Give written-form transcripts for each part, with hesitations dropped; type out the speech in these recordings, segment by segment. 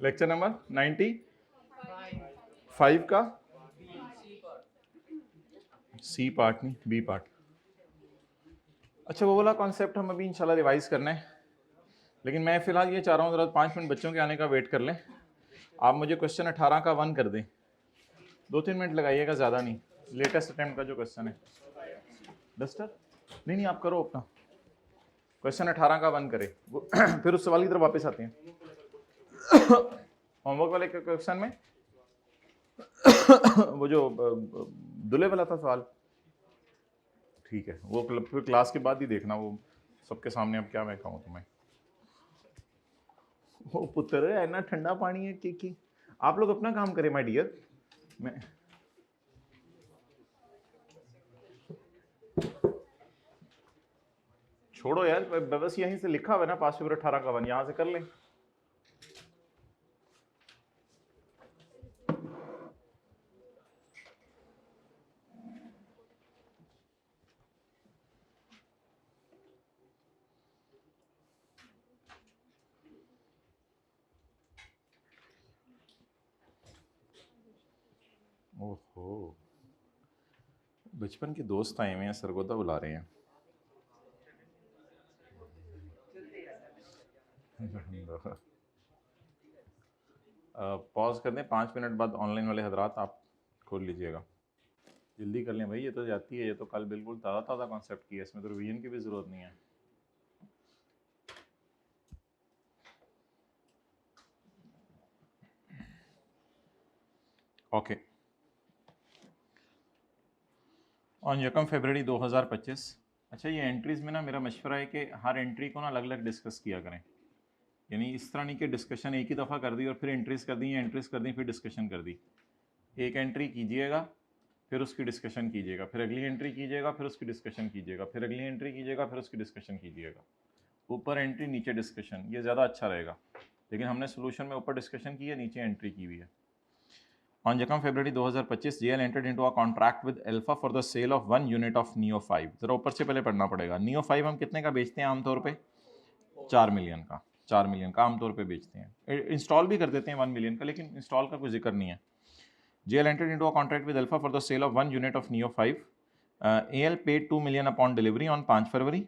Lecture number 95 का C part नहीं B part. अच्छा वो वाला कॉन्सेप्ट हम अभी इंशाल्लाह रिवाइज करना है, लेकिन मैं फिलहाल ये चाह रहा हूँ जरा 5 मिनट बच्चों के आने का वेट कर लें। आप मुझे क्वेश्चन 18 का 1 कर दें, 2-3 मिनट लगाइएगा, ज़्यादा नहीं। लेटेस्ट अटेम्प्ट का जो क्वेश्चन है डस्टर नहीं आप करो अपना क्वेश्चन 18 का 1 करें फिर उस सवाल की तरफ वापस आते हैं। होमवर्क वाले क्वेश्चन में वो जो दुल्हे वाला था सवाल, ठीक है, वो फिर क्लास के बाद ही देखना, वो सबके सामने अब क्या मैं कहूँ तुम्हें। वो पुत्र है ना, ठंडा पानी है कि आप लोग अपना काम करें माय डियर। मैं छोड़ो यार, बस यहीं से लिखा हुआ है ना पास पेपर 18 का 1, यहाँ से कर लें। ओहो, बचपन के दोस्त आए हुए हैं, सरगोदा बुला रहे हैं। पॉज कर दें, 5 मिनट बाद ऑनलाइन वाले हजरात आप खोल लीजिएगा, जल्दी कर लें भाई, ये तो जाती है, ये तो कल बिल्कुल ताज़ा ताज़ा कॉन्सेप्ट की है, इसमें तो रिवीजन की भी ज़रूरत नहीं है। ओके, ऑन यकम फरवरी 2025। अच्छा ये एंट्रीज़ में ना मेरा मशवरा है कि हर एंट्री को ना अलग अलग डिस्कस किया करें, यानी इस तरह नहीं कि डिस्कशन एक ही दफ़ा कर दी और फिर एंट्रीज़ कर दी, या एंट्रीज़ कर दी फिर डिस्कशन कर दी। एक एंट्री कीजिएगा, फिर उसकी डिस्कशन कीजिएगा, फिर अगली एंट्री कीजिएगा, फिर उसकी डिस्कशन कीजिएगा, फिर अगली एंट्री कीजिएगा, फिर उसकी डिस्कशन कीजिएगा। ऊपर एंट्री नीचे डिस्कशन, ये ज़्यादा अच्छा रहेगा, लेकिन हमने सोल्यूशन में ऊपर डिस्कशन की है, नीचे एंट्री की हुई है। On Jacom February 2025, JL entered into a contract with Alpha for the sale of 1 unit of Neo 5। जरा ऊपर से पहले पढ़ना पड़ेगा। Neo 5 हम कितने का बेचते हैं आमतौर पे? 4 मिलियन का। 4 मिलियन का आमतौर पे बेचते हैं। इंस्टॉल भी कर देते हैं 1 मिलियन का, लेकिन इंस्टॉल का कोई जिक्र नहीं है। JL entered into a contract with Alpha for the sale of 1 unit of Neo 5। AL paid 2 million upon delivery on 5 फरवरी।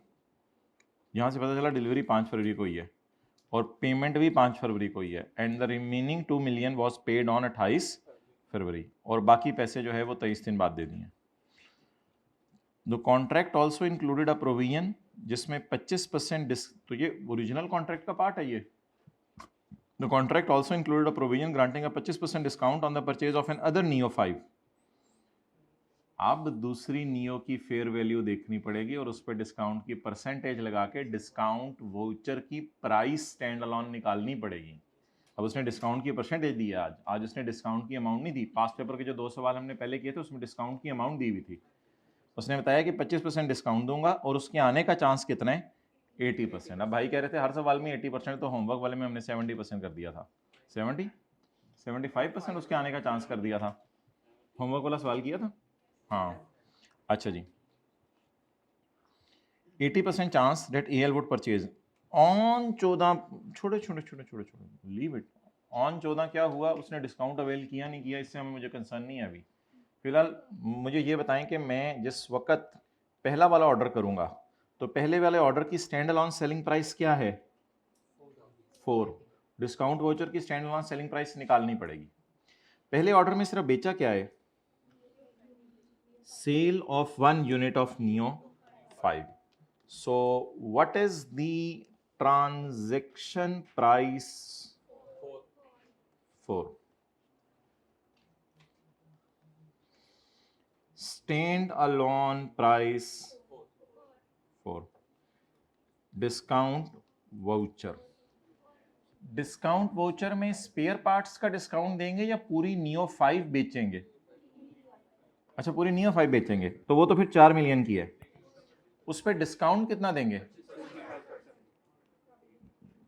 यहाँ से पता चला डिलीवरी 5 फरवरी को ही है, और पेमेंट भी 5 फरवरी को ही है। And the remaining 2 million was paid on 28 फरवरी, और बाकी पैसे जो है वो 23 दिन बाद दे दिए। The contract also included a provision जिसमें 25% तो ये ओरिजिनल कॉन्ट्रैक्ट का पार्ट है ये। The contract also included a provision granting a 25% discount on the purchase of another Neo 5। अब दूसरी नियो की फेयर वैल्यू देखनी पड़ेगी और उस पर डिस्काउंट की परसेंटेज लगा के डिस्काउंट वाउचर की प्राइस स्टैंड अलोन निकालनी पड़ेगी। अब उसने डिस्काउंट की परसेंटेज दी है, आज उसने डिस्काउंट की अमाउंट नहीं दी। पास्ट पेपर के जो 2 सवाल हमने पहले किए थे उसमें डिस्काउंट की अमाउंट दी हुई थी। उसने बताया कि 25% डिस्काउंट दूंगा और उसके आने का चांस कितना है? 80%। अब भाई कह रहे थे हर सवाल में 80%, तो होमवर्क वाले में हमने 70% कर दिया था। 75% उसके आने का चांस कर दिया था। होमवर्क वाला सवाल किया था, हाँ। अच्छा जी, 80% chance that L would purchase on 14, छोड़े लीव इट। ऑन 14 क्या हुआ, उसने डिस्काउंट अवेल किया नहीं किया, इससे हमें मुझे कंसर्न नहीं है अभी। फिलहाल मुझे ये बताएं कि मैं जिस वक्त पहला वाला ऑर्डर करूंगा तो पहले वाले ऑर्डर की स्टैंड अलोन सेलिंग प्राइस क्या है? 4। डिस्काउंट वाउचर की स्टैंड अलोन सेलिंग प्राइस निकालनी पड़ेगी। पहले ऑर्डर में सिर्फ बेचा क्या है? Sale of 1 unit of Neo 5। So what is the transaction price? 4. Stand alone price 4. Discount voucher, discount voucher में स्पेयर पार्ट्स का डिस्काउंट देंगे या पूरी नियो 5 बेचेंगे? अच्छा पूरी नियो 5 बेचेंगे, तो वो तो फिर 4 मिलियन की है, उस पर डिस्काउंट कितना देंगे?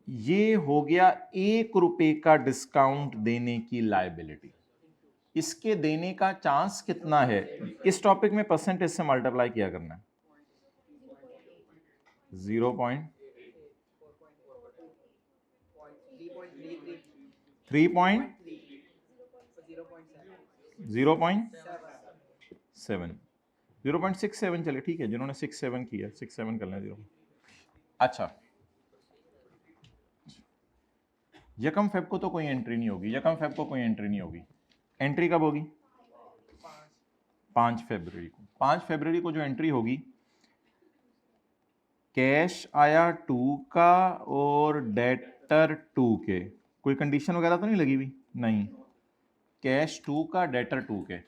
ये हो गया 1 रुपए का डिस्काउंट देने की लायबिलिटी। इसके देने का चांस कितना है? इस टॉपिक में परसेंटेज से मल्टीप्लाई किया करना है। 0.8 0.7 0.67 चले, ठीक है, जिन्होंने 6.7 किया 6.7 कर लें 0। अच्छा, यकम फेब को तो कोई एंट्री नहीं होगी, यकम फेब को कोई एंट्री नहीं होगी। एंट्री कब होगी? 5 फरवरी को। 5 फरवरी को जो एंट्री होगी, कैश आया 2 का और डेटर 2 के, कोई कंडीशन वगैरह तो नहीं लगी हुई? नहीं, कैश 2 का, डेटर 2 के।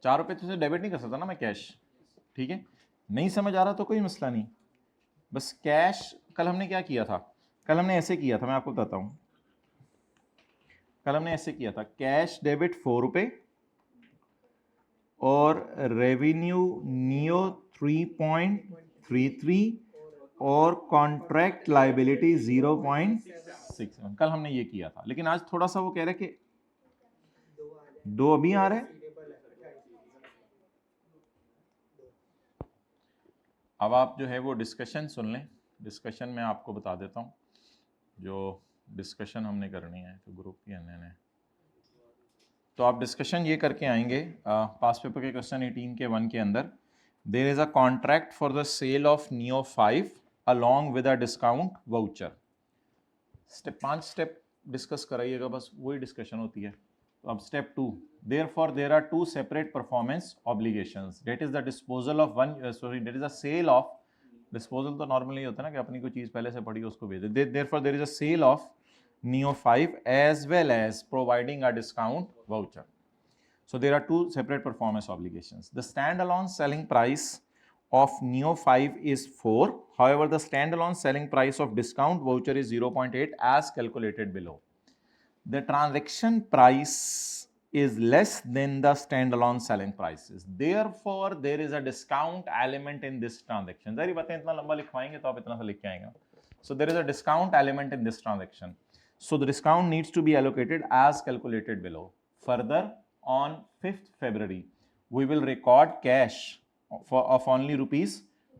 4 रुपये तो से डेबिट नहीं कर सकता ना मैं कैश, ठीक है। नहीं समझ आ रहा तो कोई मसला नहीं, बस कैश। कल हमने क्या किया था? कल हमने ऐसे किया था, मैं आपको बताता हूँ। कल हमने ऐसे किया था, कैश डेबिट 4 रुपये और रेवेन्यू नियो 3.33 और कॉन्ट्रैक्ट लाइबिलिटी 0.67। कल हमने ये किया था, लेकिन आज थोड़ा सा वो कह रहे कि 2 अभी आ रहे हैं। अब आप जो है वो डिस्कशन सुन लें। डिस्कशन में आपको बता देता हूँ जो डिस्कशन हमने करनी है, तो ग्रुप की ने। तो आप डिस्कशन ये करके आएंगे पास पेपर के क्वेश्चन 18 के 1 के अंदर, there is a contract for the sale of Neo 5 along with a discount voucher. Step 5 step discuss कराइएगा, बस वही डिस्कशन होती है। तो अब step 2, therefore there are 2 separate performance obligations, that is the disposal of one that is a sale of, disposal तो normally होता है ना कि अपनी कोई चीज़ पहले से पड़ी उसको भेज दे। therefore there is a sale of Neo 5 as well as providing a discount voucher. So there are 2 separate performance obligations. The standalone selling price of Neo 5 is 4, however the standalone selling price of discount voucher is 0.8 as calculated below. The transaction price is less than the standalone selling prices, therefore there is a discount element in this transaction. जरी बातें इतना लंबा लिखवाएंगे तो आप इतना सा लिख के आएंगे। So there is a discount element in this transaction, so the discount needs to be allocated as calculated below. Further, on 5th February we will record cash of only rupees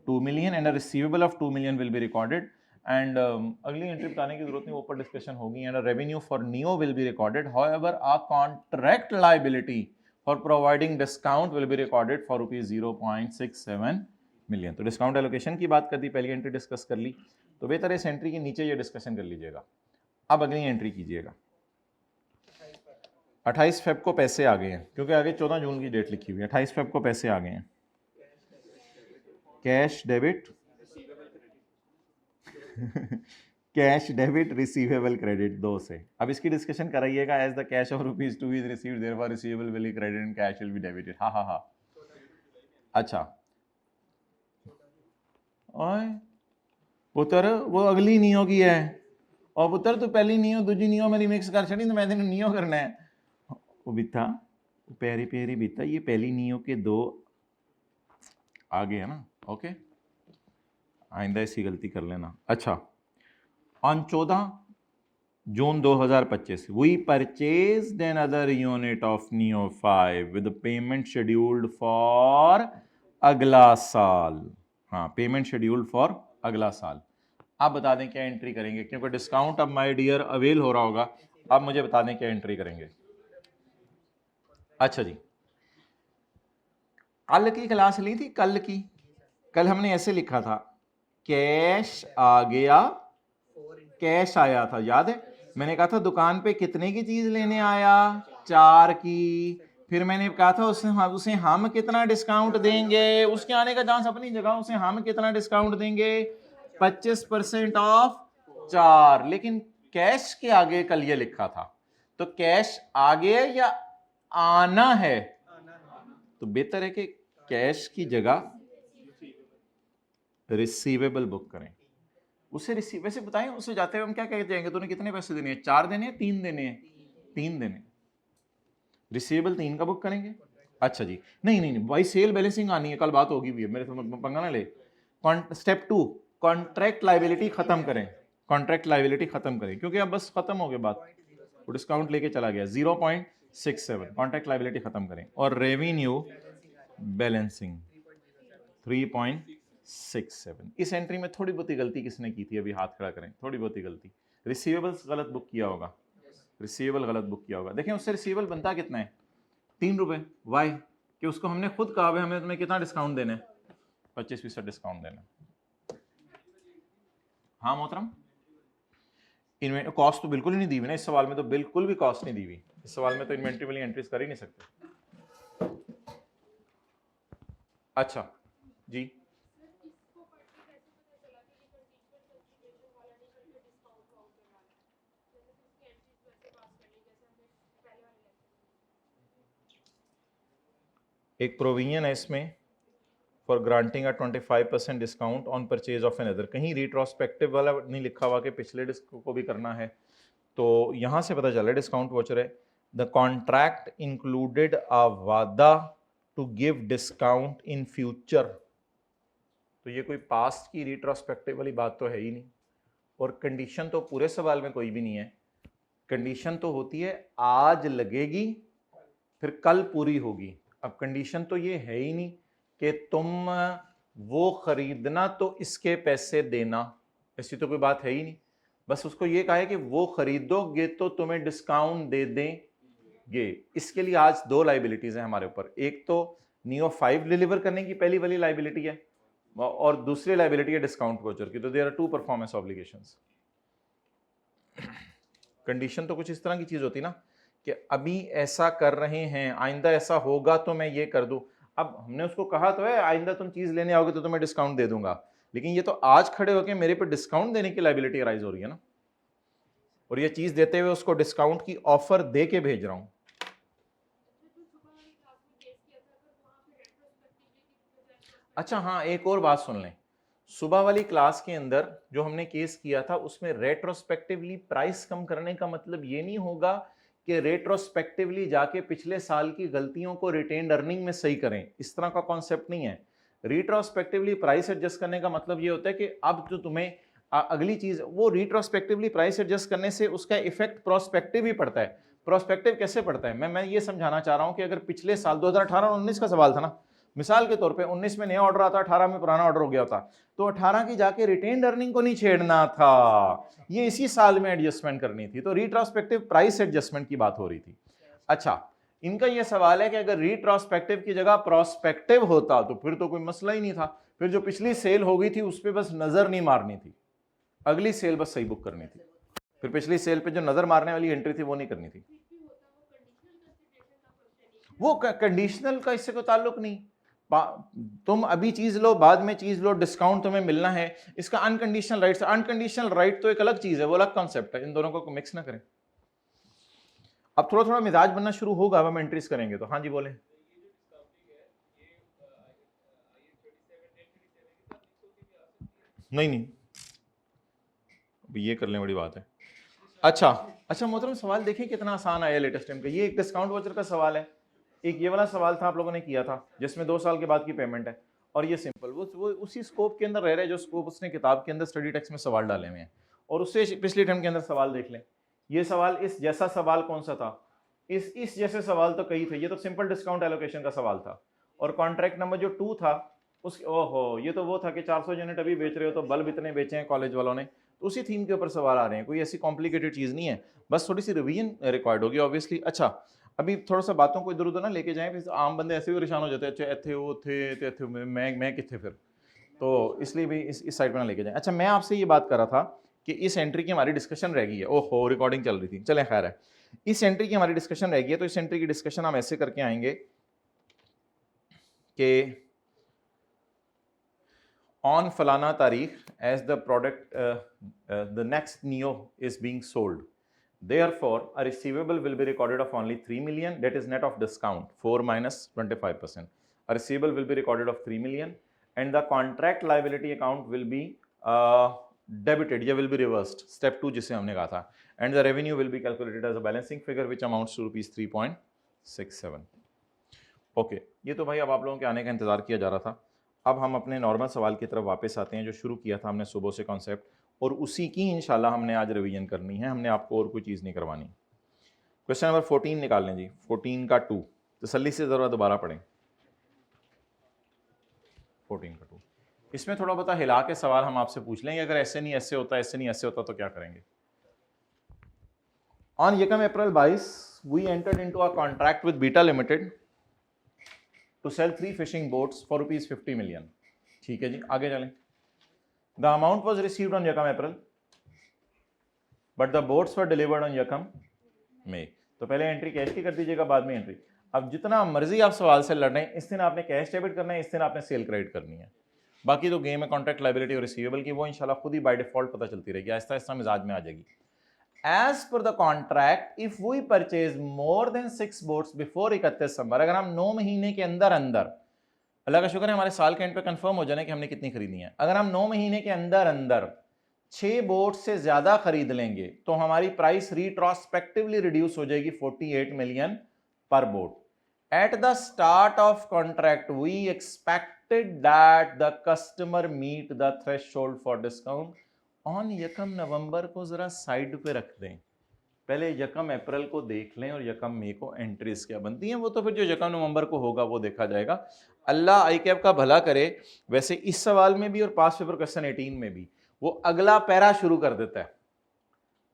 2 million and a receivable of 2 million will be recorded. And अगली entry बताने की जरूरत नहीं, ऊपर discussion होगी। And revenue for neo will be recorded, however a contract liability for providing discount will be recorded for rupees 0.67 million. तो discount allocation की बात कर दी, पहली एंट्री डिस्कस कर ली, तो बेहतर है इस एंट्री के नीचे ये डिस्कशन कर लीजिएगा। अब अगली एंट्री कीजिएगा। 28 फेब को पैसे आ गए हैं, क्योंकि आगे 14 जून की डेट लिखी हुई है। 28 फेब को पैसे आ गए हैं, cash debit cash debit receivable credit 2 से। अब इसकी डिस्कशन कराइएगा। As the cash of rupees 2 is received therefore receivable will be credited and cash will be debited. हाँ हाँ हाँ, अच्छा ओए पुत्र वो अगली नियो की है, और पुत्र तू पहली नियो दूजी नियो मेरी मिक्स कर छड़ी, तो मैं तेन नियो करना है। वो बीता पैरी पैरी बीता, ये पहली नियो के 2 आ गए है ना। ओके, आइंदा ऐसी गलती कर लेना। अच्छा, on 14 June 2025 we purchased another unit of Neo 5 with the payment scheduled for अगला साल। हाँ, पेमेंट शेड्यूल्ड फॉर अगला साल। आप बता दें क्या एंट्री करेंगे, क्योंकि डिस्काउंट अब माय डियर अवेल हो रहा होगा। आप मुझे बता दें क्या एंट्री करेंगे। अच्छा जी, कल की क्लास ली थी, कल की, कल हमने ऐसे लिखा था, कैश आ गया, कैश आया था, याद है? मैंने कहा था दुकान पे कितने की चीज लेने आया, 4 की। फिर मैंने कहा था उसे हम कितना डिस्काउंट देंगे, उसके आने का चांस अपनी जगह, उसे हम कितना डिस्काउंट देंगे, 25% ऑफ 4। लेकिन कैश के आगे कल ये लिखा था, तो कैश आगे या आना है, तो बेहतर है कि कैश की जगह रिसीवेबल बुक करें। उसे रिसीव वैसे बताएं, उसे जाते हुए हम क्या कह जाएंगे, तूने कितने पैसे देने हैं, 4 देने हैं, 3 देने हैं, 3 देने। रिसीवेबल 3 का बुक करेंगे। अच्छा जी, नहीं नहीं नहीं भाई, सेल बैलेंसिंग आनी है, कल बात होगी भी है, मेरे से पंगा ना ले। स्टेप 2, कॉन्ट्रैक्ट लायबिलिटी खत्म करें, कॉन्ट्रैक्ट लायबिलिटी खत्म करें, क्योंकि अब बस खत्म हो गया बात, वो डिस्काउंट लेके चला गया 0.67। कॉन्ट्रैक्ट लायबिलिटी खत्म करें और रेवेन्यू बैलेंसिंग 3.67। इस एंट्री में थोड़ी बहुत ही गलती किसने की थी, अभी हाथ खड़ा करें, थोड़ी बहुत ही गलती, रिसीवेबल्स गलत बुक किया होगा, रिसीवेबल गलत बुक किया होगा। देखें उससे रिसीवेबल बनता कितना है, 3 रुपये। वाई कि उसको हमने खुद कहा भाई हमें तुम्हें कितना डिस्काउंट देना है, 25% डिस्काउंट देना। हाँ मोहतरम, इन्वेंट कॉस्ट तो बिल्कुल ही नहीं दी हुई ना इस सवाल में, तो बिल्कुल भी कॉस्ट नहीं दी हुई इस सवाल में, तो इन्वेंट्री वाली एंट्रीज कर ही नहीं सकते। अच्छा जी, एक प्रोविजन है इसमें for granting a 25% discount on purchase of another. कहीं रिट्रोस्पेक्टिव वाला नहीं लिखा हुआ कि पिछले डिस्क को भी करना है, तो यहाँ से पता चल रहा है डिस्काउंट वाउचर है। द कॉन्ट्रैक्ट इंक्लूडेड अ वादा to give discount in future, तो ये कोई पास्ट की रिट्रोस्पेक्टिव वाली बात तो है ही नहीं। और कंडीशन तो पूरे सवाल में कोई भी नहीं है, कंडीशन तो होती है आज लगेगी फिर कल पूरी होगी। अब कंडीशन तो ये है ही नहीं कि तुम वो खरीदना तो इसके पैसे देना, ऐसी तो कोई बात है ही नहीं। बस उसको ये कहा है कि वो खरीदोगे तो तुम्हें डिस्काउंट दे देंगे। इसके लिए आज 2 लाइबिलिटीज हैं हमारे ऊपर, एक तो नियो 5 डिलीवर करने की पहली वाली लाइबिलिटी है, और दूसरी लाइबिलिटी है डिस्काउंट वाउचर की। तो there are 2 performance obligations. Condition तो कुछ इस तरह की चीज होती ना कि अभी ऐसा कर रहे हैं, आइंदा ऐसा होगा तो मैं ये कर दूं। अब हमने उसको कहा तो है आइंदा तुम चीज लेने आओगे तो तुम्हें डिस्काउंट दे दूंगा, लेकिन ये तो आज खड़े होकर मेरे पे डिस्काउंट देने की लायबिलिटी अराइज हो रही है ना, और ये चीज देते हुए उसको डिस्काउंट की ऑफर दे के भेज रहा हूं। अच्छा हाँ, एक और बात सुन लें, सुबह वाली क्लास के अंदर जो हमने केस किया था उसमें रेट्रोस्पेक्टिवली प्राइस कम करने का मतलब ये नहीं होगा कि रेट्रोस्पेक्टिवली जाके पिछले साल की गलतियों को रिटेन्ड अर्निंग में सही करें, इस तरह का कॉन्सेप्ट नहीं है। रिट्रोस्पेक्टिवली प्राइस एडजस्ट करने का मतलब ये होता है कि अब जो तुम्हें अगली चीज, वो रिट्रोस्पेक्टिवली प्राइस एडजस्ट करने से उसका इफेक्ट प्रोस्पेक्टिव ही पड़ता है। प्रोस्पेक्टिव कैसे पड़ता है, मैं ये समझाना चाह रहा हूं कि अगर पिछले साल 2018 और 19 का सवाल था ना, मिसाल के तौर पे 19 में नया ऑर्डर आता, 18 में पुराना ऑर्डर हो गया था, तो 18 की जाके रिटेन्ड अर्निंग को नहीं छेड़ना था, ये इसी साल में एडजस्टमेंट करनी थी, तो रिट्रोस्पेक्टिव प्राइस एडजस्टमेंट की बात हो रही थी। अच्छा, इनका यह सवाल है कि अगर रिट्रोस्पेक्टिव की जगह प्रोस्पेक्टिव होता तो फिर तो कोई मसला ही नहीं था, फिर जो पिछली सेल हो गई थी उस पर बस नजर नहीं मारनी थी, अगली सेल बस सही बुक करनी थी, फिर पिछली सेल पे जो नजर मारने वाली एंट्री थी वो नहीं करनी थी। वो कंडीशनल का इससे कोई ताल्लुक नहीं, तुम अभी चीज लो बाद में चीज लो, डिस्काउंट तुम्हें मिलना है, इसका अनकंडीशनल राइट। अनकंडीशनल राइट तो एक अलग चीज है, वो अलग कॉन्सेप्ट है, इन दोनों को मिक्स ना करें। अब थोड़ा थोड़ा मिजाज बनना शुरू होगा, अब हम एंट्रीज करेंगे तो। हाँ जी बोले। नहीं नहीं, ये कर लें, बड़ी बात है। अच्छा अच्छा मोहतरम, सवाल देखिए कितना आसान आया लेटेस्ट टाइम का। ये एक डिस्काउंट वाउचर का सवाल है, एक ये वाला सवाल था आप लोगों ने किया था जिसमें 2 साल के बाद की पेमेंट है, और ये सिंपल वो उसी स्कोप के अंदर रह रहे जो स्कोप उसने किताब के अंदर स्टडी टेक्स्ट में सवाल डाले हुए हैं, और उससे पिछले टर्म के अंदर सवाल देख लें। ये सवाल इस जैसा सवाल कौन सा था, इस जैसे सवाल तो कई थे, ये तो सिंपल डिस्काउंट एलोकेशन का सवाल था, और कॉन्ट्रैक्ट नंबर जो 2 था उस, ओहो ये तो वो था कि 400 यूनिट अभी बेच रहे हो तो बल्ब इतने बेचे हैं कॉलेज वालों ने, तो उसी थीम के ऊपर सवाल आ रहे हैं, कोई ऐसी कॉम्प्लिकेटेड चीज़ नहीं है, बस थोड़ी सी रिवीजन रिक्वायर्ड होगी ऑब्वियसली। अच्छा, अभी थोड़ा सा बातों को इधर उधर ना लेके जाएं, फिर आम बंदे ऐसे भी परेशान हो जाते हैं, अच्छा थे वो थे मैं कितने फिर, तो इसलिए भी इस साइड पर ना लेके जाएं। अच्छा, मैं आपसे ये बात कर रहा था कि इस एंट्री की हमारी डिस्कशन रह गई है, ओहो रिकॉर्डिंग चल रही थी, चले खैर है, इस एंट्री की हमारी डिस्कशन रह गई है, तो इस एंट्री की डिस्कशन हम ऐसे करके आएंगे कि on falana tarikh, as the product the next neo is being sold, therefore a receivable will be recorded of only 3 million, that is net of discount 4 minus 25%. A receivable will be recorded of 3 million, and the contract liability account will be debited, या will be reversed, step 2 जिसे हमने कहा था, and the revenue will be calculated as a balancing figure which amounts to rupees 3.67. Okay, ये तो भाई अब आप लोगों के आने का इंतजार किया जा रहा था। अब हम अपने नॉर्मल सवाल की तरफ वापस आते हैं जो शुरू किया था हमने सुबह से कॉन्सेप्ट, और उसी की इंशाल्लाह हमने आज रिवीजन करनी है, हमने आपको और कोई चीज़ नहीं करवानी। क्वेश्चन नंबर 14 निकाल लें जी, 14 का 2, तसल्ली से ज़रा दोबारा पढ़ें। 14 का 2, इसमें थोड़ा बहुत हिला के सवाल हम आपसे पूछ लेंगे, अगर ऐसे नहीं ऐसे होता, ऐसे नहीं ऐसे होता तो क्या करेंगे। On Yekam April 22, we entered into a contract with Beta Limited to sell 3 fishing boats for rupees 50 million. ठीक है जी, आगे चलें. The amount was received on Yekam April, but the boats were delivered on Yekam May. तो पहले entry cash की कर दीजिएगा, बाद में एंट्री. अब जितना मर्जी आप सवाल से लड़ रहे हैं, इस दिन आपने कैश डेबिट करना है, इस दिन आपने सेल क्रेडिट करनी है. बाकी तो गेम है कॉन्ट्रैक्ट लायबिलिटी और रिसीवेबल की, वो इंशाल्लाह खुद ही बाय डिफॉल्ट पता चलती रहेगी, आहिस्ता आहिस्ता मिजाज में आ जाएगी. As per the contract, if we purchase more than 6 boats before 31 दिसंबर, अगर हम 9 महीने के अंदर अंदर, अल्लाह का शुक्र है हमारे साल के एंड पे कंफर्म हो जाने कि हमने कितनी खरीदनी है, अगर हम 9 महीने के अंदर अंदर 6 बोट से ज्यादा खरीद लेंगे तो हमारी प्राइस रिट्रोस्पेक्टिवली रिड्यूस हो जाएगी 48 मिलियन पर boat. At the start of contract, we expected that the customer meet the threshold for discount. On यकम नवंबर को जरा साइड पे रख दें, पहले यकम अप्रैल को देख लें और यकम मई को एंट्रीज क्या बनती हैं, वो तो फिर जो यकम नवंबर को होगा वो देखा जाएगा. अल्लाह आई कैप का भला करे. वैसे इस सवाल में भी और पास्ट पेपर क्वेश्चन 18 में भी वो अगला पैरा शुरू कर देता है,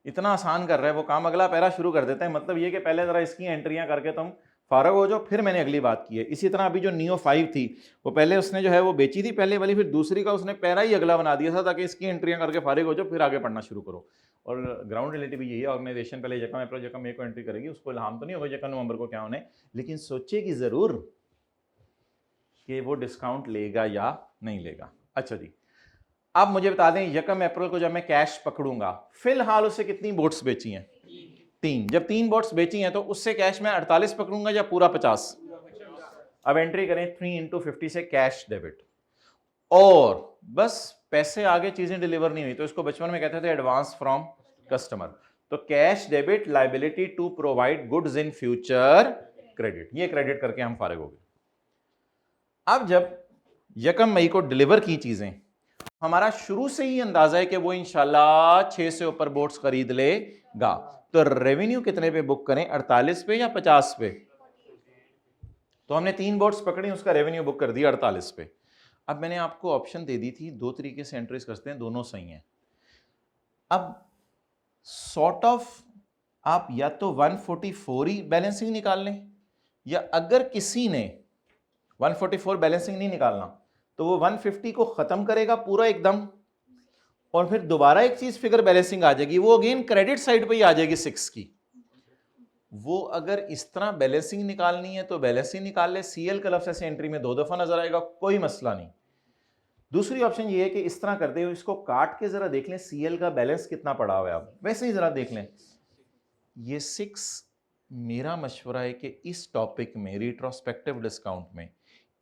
इतना आसान कर रहा है वो काम, अगला पैरा शुरू कर देता है. मतलब ये कि पहले जरा इसकी एंट्रियां करके तुम फारग हो जाओ, फिर मैंने अगली बात की है. इसी तरह अभी जो नियो 5 थी वो पहले उसने जो है वो बेची थी पहले वाली, फिर दूसरी का उसने पैरा ही अगला बना दिया था ताकि इसकी एंट्रियां करके फारिग हो जाओ, फिर आगे पढ़ना शुरू करो. और ग्राउंड रिलेटिव भी यही है, ऑर्गेनाइजेशन पहले यकम अप्रैल यकम मई को एंट्री करेगी, उसको इल्हाम तो नहीं होगा यकम नवंबर को क्या होने, लेकिन सोचेगी जरूर कि वो डिस्काउंट लेगा या नहीं लेगा. अच्छा जी, अब मुझे बता दें यकम अप्रैल को जब मैं कैश पकड़ूंगा, फिलहाल उसे कितनी बोट्स बेची हैं? 3. जब 3 बोट्स बेची हैं तो उससे कैश में 48 पकड़ूंगा या पूरा 50? अब एंट्री करें 3 into 50 से कैश डेबिट, और बस पैसे आगे चीजें डिलीवर नहीं हुई तो इसको बचपन में कहते थे एडवांस फ्रॉम कस्टमर. तो cash debit liability to provide goods in future credit, ये क्रेडिट करके हम फारिग हो गए. अब जब यकम मई को डिलीवर की चीजें, हमारा शुरू से ही अंदाजा है कि वो इंशाल्लाह 6 से ऊपर बोट्स खरीद लेगा, तो रेवेन्यू कितने पे बुक करें, 48 पे या 50 पे? तो हमने 3 बोट्स पकड़ी, उसका रेवेन्यू बुक कर दिया 48 पे. अब मैंने आपको ऑप्शन दे दी थी, 2 तरीके से एंट्रीज करते हैं, दोनों सही हैं. अब सॉर्ट ऑफ आप या तो 144 ही बैलेंसिंग निकाल लें, या अगर किसी ने 144 बैलेंसिंग नहीं निकालना तो वो 150 को खत्म करेगा पूरा एकदम, और फिर दोबारा एक चीज फिगर बैलेंसिंग आ जाएगी, वो अगेन क्रेडिट साइड पे ही आ जाएगी 6 की. वो अगर इस तरह बैलेंसिंग निकालनी है तो बैलेंसिंग निकाल ले, सीएल का लफ्ज़ ऐसे एंट्री में 2 दफा नजर आएगा, कोई मसला नहीं. दूसरी ऑप्शन ये है कि इस तरह करते हुए इसको काट के जरा देख लें सीएल का बैलेंस कितना पड़ा हुआ है, आप वैसे ही जरा देख लें. ये 6, मेरा मशवरा है कि इस टॉपिक में रिट्रोस्पेक्टिव डिस्काउंट में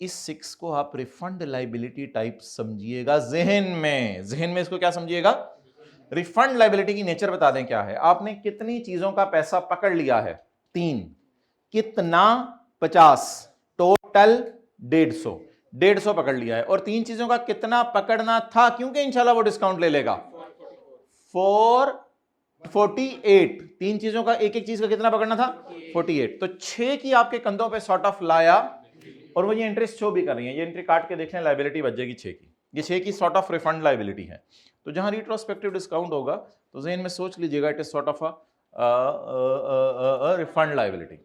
इस 6 को आप रिफंड लाइबिलिटी टाइप समझिएगा. जहन में इसको क्या समझिएगा? रिफंड लाइबिलिटी की नेचर बता दें क्या है. आपने कितनी चीजों का पैसा पकड़ लिया है? 3. कितना? 50. टोटल 150 पकड़ लिया है. और 3 चीजों का कितना पकड़ना था, क्योंकि इंशाल्लाह वो डिस्काउंट ले लेगा? 48. 3 चीजों का एक एक चीज का कितना पकड़ना था? 48. तो 6 की आपके कंधों पे सॉर्ट ऑफ लाया, और वो ये इंटरेस्ट शो भी कर रही है. ये एंट्री काट के देख लें, लायबिलिटी बच जाएगी 6 की. ये 6 की सॉर्ट ऑफ रिफंड लायबिलिटी है. तो जहां रिट्रोस्पेक्टिव डिस्काउंट होगा तो ज़हन में सोच लीजिएगा it is sort of a refund liability.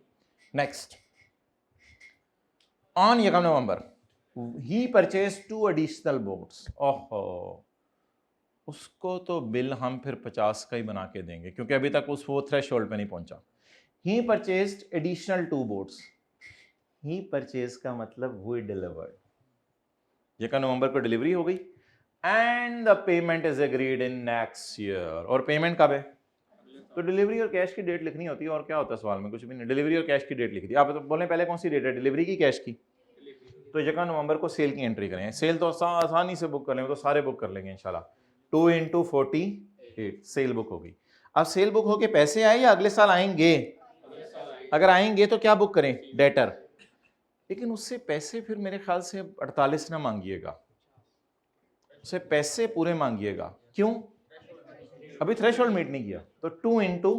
Next, on यकम नवंबर ही परचेज 2 एडिशनल बोट्स. ओहो, उसको तो बिल हम फिर 50 का ही बना के देंगे क्योंकि अभी तक उस वो थ्रेशोल्ड पे नहीं पहुंचा. ही परचेज्ड एडिशनल 2 बोट्स. ही परचेज का मतलब वो डिलीवर्ड, यकम नवंबर को डिलीवरी हो गई, and the payment is agreed in next year. और पेमेंट कब है? तो डिलीवरी और कैश की डेट लिखनी होती है, और क्या होता है सवाल में? कुछ भी नहीं, डिलीवरी और कैश की डेट लिख दी. आप तो बोलें पहले कौन सी डेट है, डिलीवरी की कैश की? तो यकम नवंबर को सेल की एंट्री करें. सेल तो आसानी से बुक कर लेंगे, तो सारे बुक कर लेंगे इंशाल्लाह. 2 into 48 सेल बुक होगी. अब सेल बुक होके पैसे आए या अगले साल आएंगे? अगर आएंगे तो क्या बुक करें? डेटर. लेकिन उससे पैसे फिर मेरे ख्याल से 48 ना मांगिएगा, उससे पैसे पूरे मांगिएगा. क्यों? अभी थ्रेशोल्ड मीट नहीं किया. तो 2 into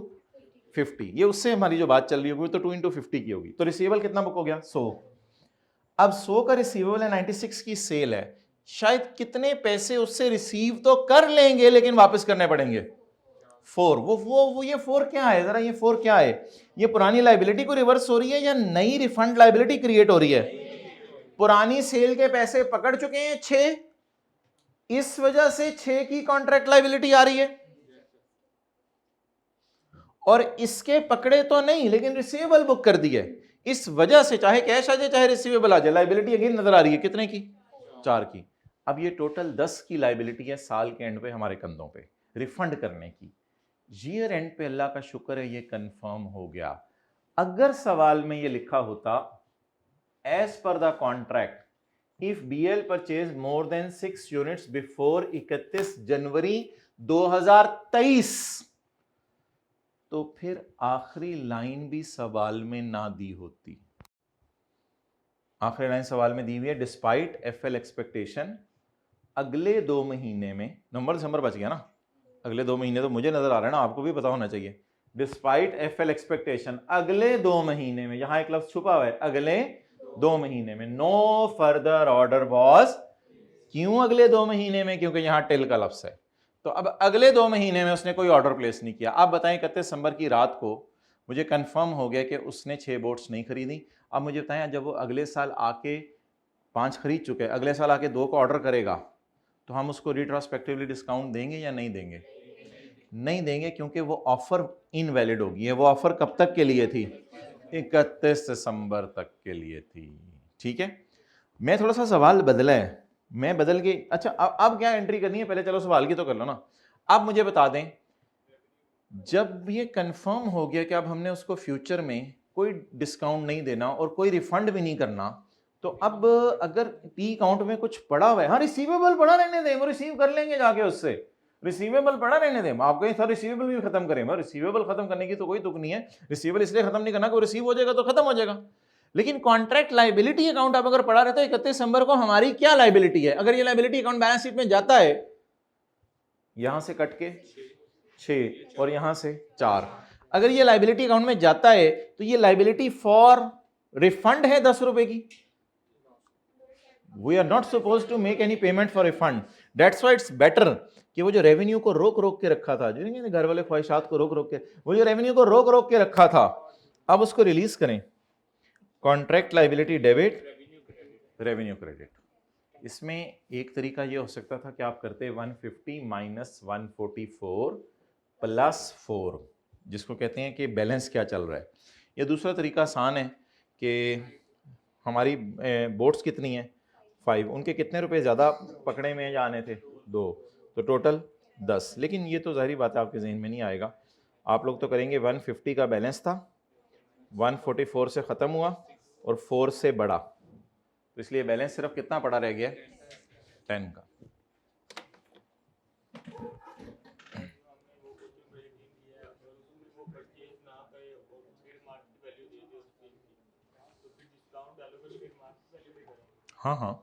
50, ये उससे हमारी जो बात चल रही होगी तो 2 into 50 की होगी. तो रिसीवेबल कितना बुक हो गया? 100. अब 100 का रिसीवेबल है, 96 की सेल है, शायद कितने पैसे उससे रिसीव तो कर लेंगे लेकिन वापस करने पड़ेंगे? 4, वो ये 4 क्या है, जरा ये 4 क्या है? ये पुरानी लाइबिलिटी को रिवर्स हो रही है या नई रिफंड लाइबिलिटी क्रिएट हो रही है? पुरानी सेल के पैसे पकड़ चुके हैं 6, इस वजह से 6 की कॉन्ट्रैक्ट लाइबिलिटी आ रही है, और इसके पकड़े तो नहीं लेकिन रिसीवेबल बुक कर दी है, इस वजह से चाहे कैश आ जाए चाहे रिसीवेबल आ जाए, लाइबिलिटी अगेन नजर आ रही है कितने की? 4 की। अब ये टोटल 10 की लाइबिलिटी है साल के एंड पे हमारे कंधों पे रिफंड करने की। ईयर एंड पे अल्लाह का शुक्र है ये कंफर्म हो गया। अगर सवाल में ये लिखा होता as per the contract if BL purchase more than 6 units before 31 January 2023, तो फिर आखिरी लाइन भी सवाल में ना दी होती। आखिरी लाइन सवाल में दी हुई है डिस्पाइट एफएल एक्सपेक्टेशन अगले 2 महीने में, नवंबर दिसंबर बच गया ना, अगले 2 महीने तो मुझे नजर आ रहा है ना, आपको भी पता होना चाहिए। डिस्पाइट एफएल एक्सपेक्टेशन अगले 2 महीने में, यहां एक लफ्ज छुपा हुआ है अगले 2 महीने में, नो फर्दर ऑर्डर वॉज। क्यों अगले 2 महीने में? क्योंकि यहां टिल का लफ्ज है। तो अब अगले 2 महीने में उसने कोई ऑर्डर प्लेस नहीं किया। आप बताएं 31 दिसंबर की रात को मुझे कंफर्म हो गया कि उसने 6 बोट्स नहीं खरीदी। अब मुझे बताएं जब वो अगले साल आके 5 खरीद चुके हैं, अगले साल आके 2 को ऑर्डर करेगा, तो हम उसको रिट्रोस्पेक्टिवली डिस्काउंट देंगे या नहीं देंगे? नहीं देंगे, क्योंकि वो ऑफर इनवैलिड होगी। वो ऑफर कब तक के लिए थी? 31 दिसंबर तक के लिए थी। ठीक है, मैं थोड़ा सा सवाल बदला है, मैं बदल के, अच्छा अब क्या एंट्री करनी है? पहले चलो सवाल की तो कर लो ना। अब मुझे बता दें, जब ये कंफर्म हो गया कि अब हमने उसको फ्यूचर में कोई डिस्काउंट नहीं देना और कोई रिफंड भी नहीं करना, तो अब अगर पी अकाउंट में कुछ पड़ा हुआ है, हाँ रिसीवेबल पड़ा रहने दें, वो रिसीव कर लेंगे जाके उससे, रिसीवेबल पड़ा रहने दें। आप कहीं सर रिसीवेबल भी खत्म करें, रिसीवेबल खत्म करने की तो कोई तुक नहीं है, रिसीवेबल इसलिए खत्म नहीं करना कि रिसीव हो जाएगा तो खत्म हो जाएगा। लेकिन कॉन्ट्रैक्ट लाइबिलिटी अकाउंट अब अगर पड़ा रहता है 31 दिसंबर को, हमारी क्या लाइबिलिटी है? अगर ये लाइबिलिटी अकाउंट बैलेंस शीट में जाता है, यहां से कट के 6 और यहां से 4, अगर ये लाइबिलिटी अकाउंट में जाता है तो ये लाइबिलिटी फॉर रिफंड है 10 रुपए की। We are not suppose to make any payment for refund. That's why it's better कि वो जो रेवेन्यू को रोक रोक के रखा था, जो घर वाले ख्वाहिशात को रोक रोक के, वो जो रेवेन्यू को रोक रोक के रखा था, अब उसको रिलीज करें। Contract liability debit, revenue credit. इसमें एक तरीका ये हो सकता था कि आप करते 150 माइनस 144 प्लस 4, जिसको कहते हैं कि बैलेंस क्या चल रहा है। या दूसरा तरीका आसान है कि हमारी बोट्स कितनी हैं? 5, उनके कितने रुपए ज़्यादा पकड़े में या आने थे? 2, तो टोटल 10। लेकिन ये तो ज़ाहिर बात है आपके जहन में नहीं आएगा। आप लोग तो करेंगे 150 का बैलेंस था, 144 से ख़त्म हुआ और 4 से बढ़ा, तो इसलिए बैलेंस सिर्फ कितना पड़ा रह गया? 10 का। हाँ हाँ,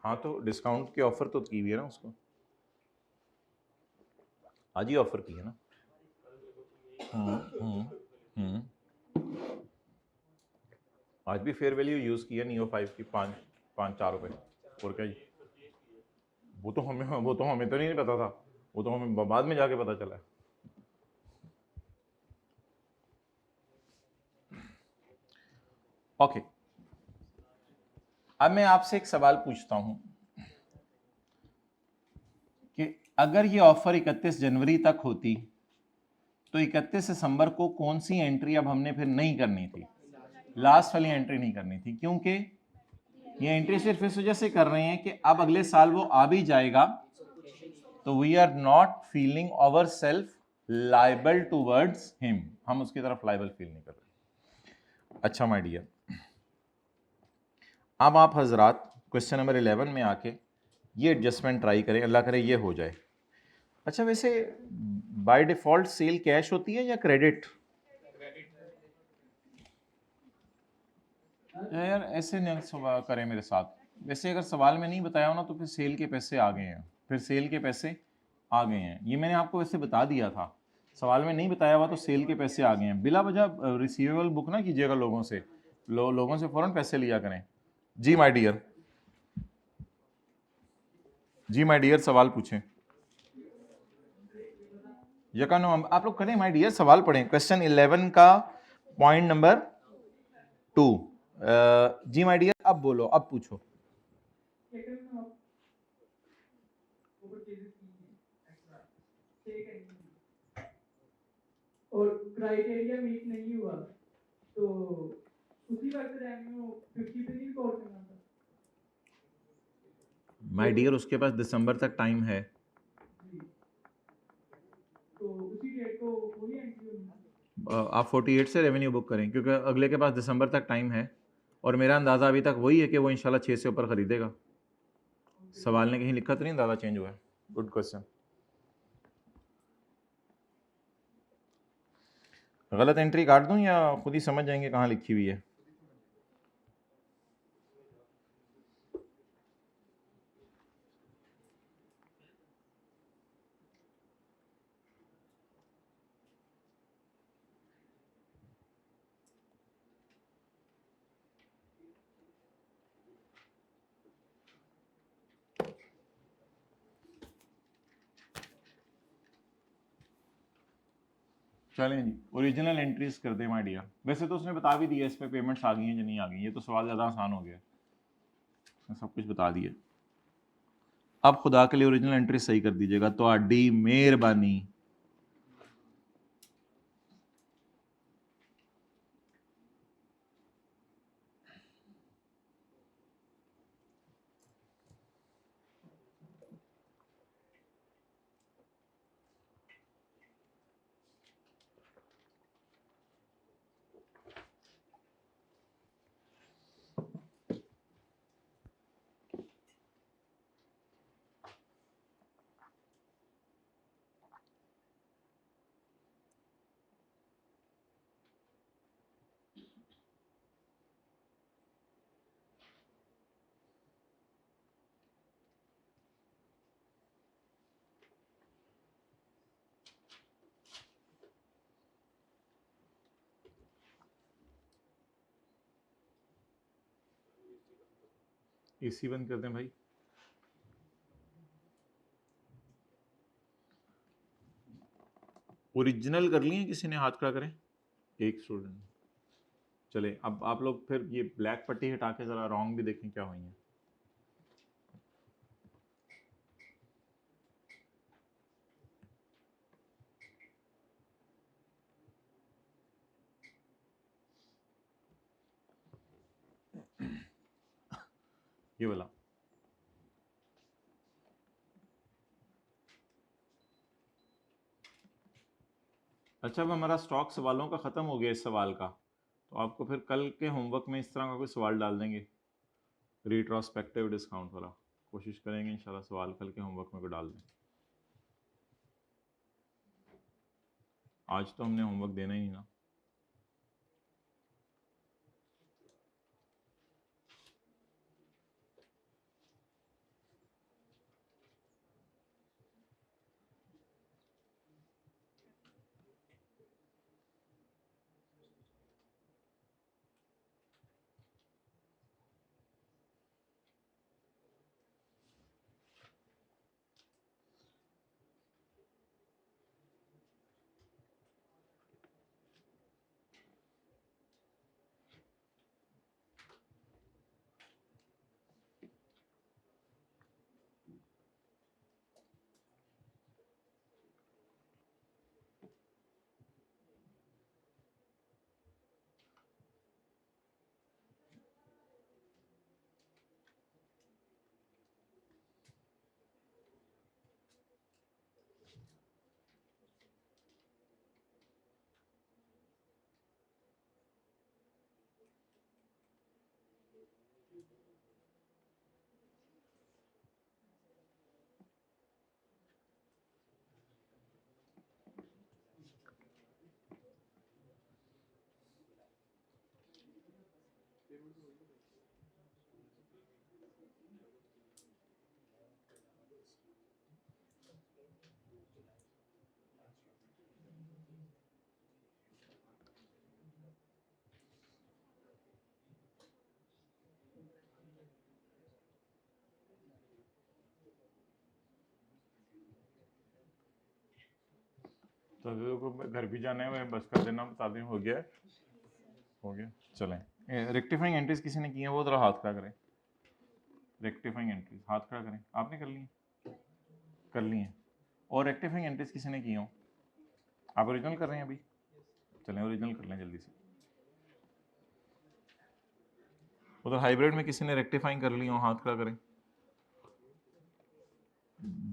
हाँ तो डिस्काउंट की ऑफर तो की हुई है ना उसको, आज ही ऑफर की है ना। आज भी फेयर वैल्यू यूज की है नियो 5 की 4 रुपए। और क्या जी? वो तो हमें तो नहीं पता था, वो तो हमें बाद में जाके पता चला। ओके, अब मैं आपसे एक सवाल पूछता हूं कि अगर ये ऑफर 31 जनवरी तक होती तो 31 दिसंबर को कौन सी एंट्री अब हमने फिर नहीं करनी थी? लास्ट वाली एंट्री नहीं करनी थी, क्योंकि ये एंट्री सिर्फ इस वजह से कर रहे हैं कि अब अगले साल वो आ भी जाएगा, तो we are not feeling our self liable towards him, हम उसकी तरफ लाइबल फील नहीं कर रहे। अच्छा माय डियर, अब आप हजरात क्वेश्चन नंबर 11 में आके ये एडजस्टमेंट ट्राई करें, अल्लाह करे ये हो जाए। अच्छा, वैसे बाय डिफॉल्ट सेल कैश होती है या क्रेडिट? यार ऐसे नहीं करें मेरे साथ, वैसे अगर सवाल में नहीं बताया हो ना तो फिर सेल के पैसे आ गए हैं, फिर सेल के पैसे आ गए हैं, ये मैंने आपको वैसे बता दिया था। सवाल में नहीं बताया हुआ तो सेल के पैसे आ गए हैं। बिला वजह रिसीवेबल बुक ना कीजिएगा लोगों से, लोगों से फौरन पैसे लिया करें। जी माय डियर, जी माय डियर, सवाल पूछें। यकानो आप लोग करें माय डियर, सवाल पढ़ें। क्वेश्चन 11 का पॉइंट नंबर 2। जी माय डियर, अब बोलो, अब पूछो। और क्राइटेरिया मीट नहीं हुआ तो उसी वक्त रेवेन्यू 50% रिकॉर्ड करना था। माय डियर, उसके पास दिसंबर तक टाइम है। तो उसी डेट को पूरी एंट्री होनी है। आप 48 से रेवेन्यू बुक करें, क्योंकि अगले के पास दिसंबर तक टाइम है, और मेरा अंदाज़ा अभी तक वही है कि वो इंशाल्लाह 6 से ऊपर खरीदेगा। सवाल ने कहीं लिखा तो नहीं अंदाज़ा चेंज हुआ है। Good question. गलत एंट्री काट दूं या खुद ही समझ जाएंगे कहाँ लिखी हुई है? चलें जी, ओरिजिनल एंट्रीज कर दें माय डियर। वैसे तो उसने बता भी दिया इस पे पेमेंट्स आ गई हैं या नहीं आ गई, ये तो सवाल ज़्यादा आसान हो गया, उसने सब कुछ बता दिया। अब खुदा के लिए ओरिजिनल एंट्री सही कर दीजिएगा, तो आडी मेहरबानी। एसी बंद कर दें भाई। ओरिजिनल कर लिए किसी ने? हाथ खड़ा करें। एक स्टूडेंट। चले, अब आप लोग फिर ये ब्लैक पट्टी हटा के जरा रॉन्ग भी देखें क्या हुई है। ये वाला। अच्छा, अब हमारा स्टॉक सवालों का ख़त्म हो गया इस सवाल का, तो आपको फिर कल के होमवर्क में इस तरह का कोई सवाल डाल देंगे, रिट्रोस्पेक्टिव डिस्काउंट वाला। कोशिश करेंगे इंशाल्लाह सवाल कल के होमवर्क में को डाल दें। आज तो हमने होमवर्क देना ही नहीं ना। तो को घर भी जाना है, मैं बस कर देना, बता दें, हो गया चलें। रेक्टिफाइंग एंट्रीज किसी ने की है वो जरा हाथ खड़ा करें। रेक्टिफाइंग एंट्रीज हाथ खड़ा करें। आपने कर ली? कर ली हैं। और रेक्टिफाइंग एंट्रीज किसी ने की हो? आप ओरिजिनल कर रहे हैं अभी? चलें ओरिजिनल कर लें जल्दी से। उधर हाइब्रिड में किसी ने रेक्टिफाइंग कर ली हो, हाथ खड़ा करें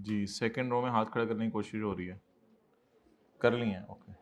जी। सेकंड रो में हाथ खड़ा करने की कोशिश हो रही है। कर ली हैं, ओके।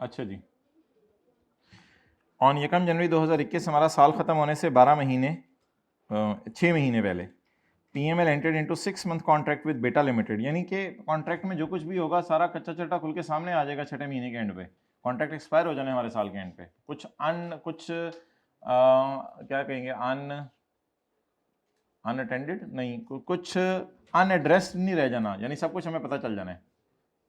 अच्छा जी, ऑन यकम जनवरी 2021 हमारा साल ख़त्म होने से 6 महीने पहले PML entered into 6 month contract with बेटा लिमिटेड, यानी कि कॉन्ट्रैक्ट में जो कुछ भी होगा सारा कच्चा चट्टा खुल के सामने आ जाएगा 6 महीने के एंड पे। कॉन्ट्रैक्ट एक्सपायर हो जाने हमारे साल के एंड पे। क्या कहेंगे, अनअटेंडेड नहीं, कुछ अनएड्रेस्ड नहीं रह जाना, यानी सब कुछ हमें पता चल जाना है।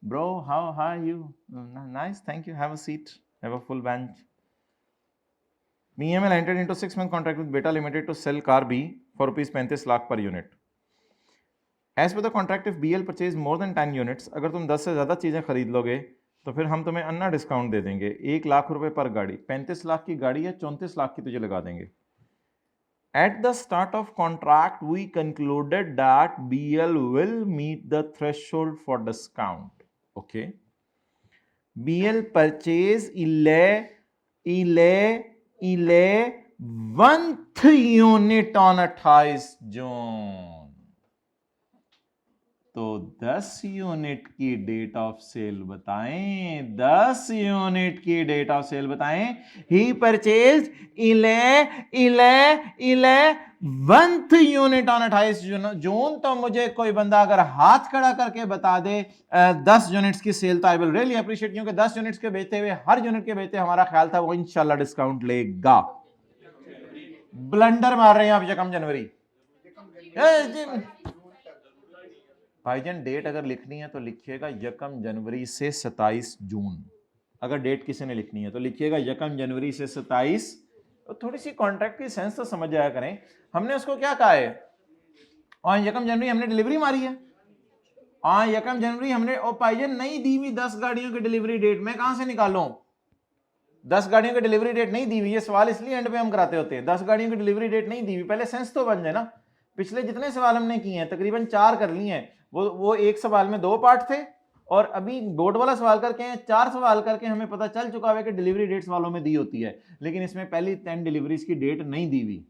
Bro how are you, nice, thank you, have a seat, have a full bench. PML entered into 6 month contract with Beta Limited to sell car B for rupees 35 lakh per unit. As per the contract, if BL purchase more than 10 units, अगर तुम 10 से ज़्यादा चीज़ें खरीद लोगे तो फिर हम तुम्हें अन्ना डिस्काउंट दे देंगे 1 लाख रुपए पर गाड़ी। 35 लाख की गाड़ी है, 34 लाख की तुझे लगा देंगे। At the start of contract, we concluded that BL will meet the threshold for discount. Okay. BL purchase 11th unit on 28 जून। तो 10 यूनिट की डेट ऑफ सेल बताएं, 10 यूनिट की डेट ऑफ सेल बताएं। ही परचेज 11th यूनिट ऑन 28 जून। तो मुझे कोई बंदा अगर हाथ खड़ा करके बता दे 10 यूनिट्स की सेल, तो आई विल रियली अप्रिशिएट, क्योंकि 10 यूनिट्स के बेचते हुए, हर यूनिट के बेचते हमारा ख्याल था वो इंशाल्लाह डिस्काउंट लेगा। ब्लंडर मार रहे हैं आप, यकम जनवरी। भाईजान डेट अगर लिखनी है तो लिखिएगा यकम जनवरी से 27 जून। अगर डेट किसी ने लिखनी है तो लिखिएगा यकम जनवरी से 27। तो थोड़ी सी कॉन्ट्रैक्ट की सेंस तो समझ जाया करें। हमने उसको क्या कहा है, और यकम जनवरी हमने डिलीवरी मारी है। यकम जनवरी हमने, ओ भाईजान नहीं दी हुई 10 गाड़ियों की डिलीवरी डेट, मैं कहां से निकालूं? 10 गाड़ियों की डिलीवरी डेट नहीं दी हुई। ये सवाल इसलिए एंड पे हम कराते होते हैं, 10 गाड़ियों की डिलीवरी डेट नहीं दी हुई, पहले सेंस तो बन जाए ना। पिछले जितने सवाल हमने किए हैं तकरीबन 4 कर लिए हैं, वो एक सवाल में 2 पार्ट थे, और अभी बोर्ड वाला सवाल करके हैं 4 सवाल करके हमें पता चल चुका है कि डिलीवरी डेट्स वालों में दी होती है, लेकिन इसमें पहली 10 डिलीवरीज की डेट नहीं दी हुई,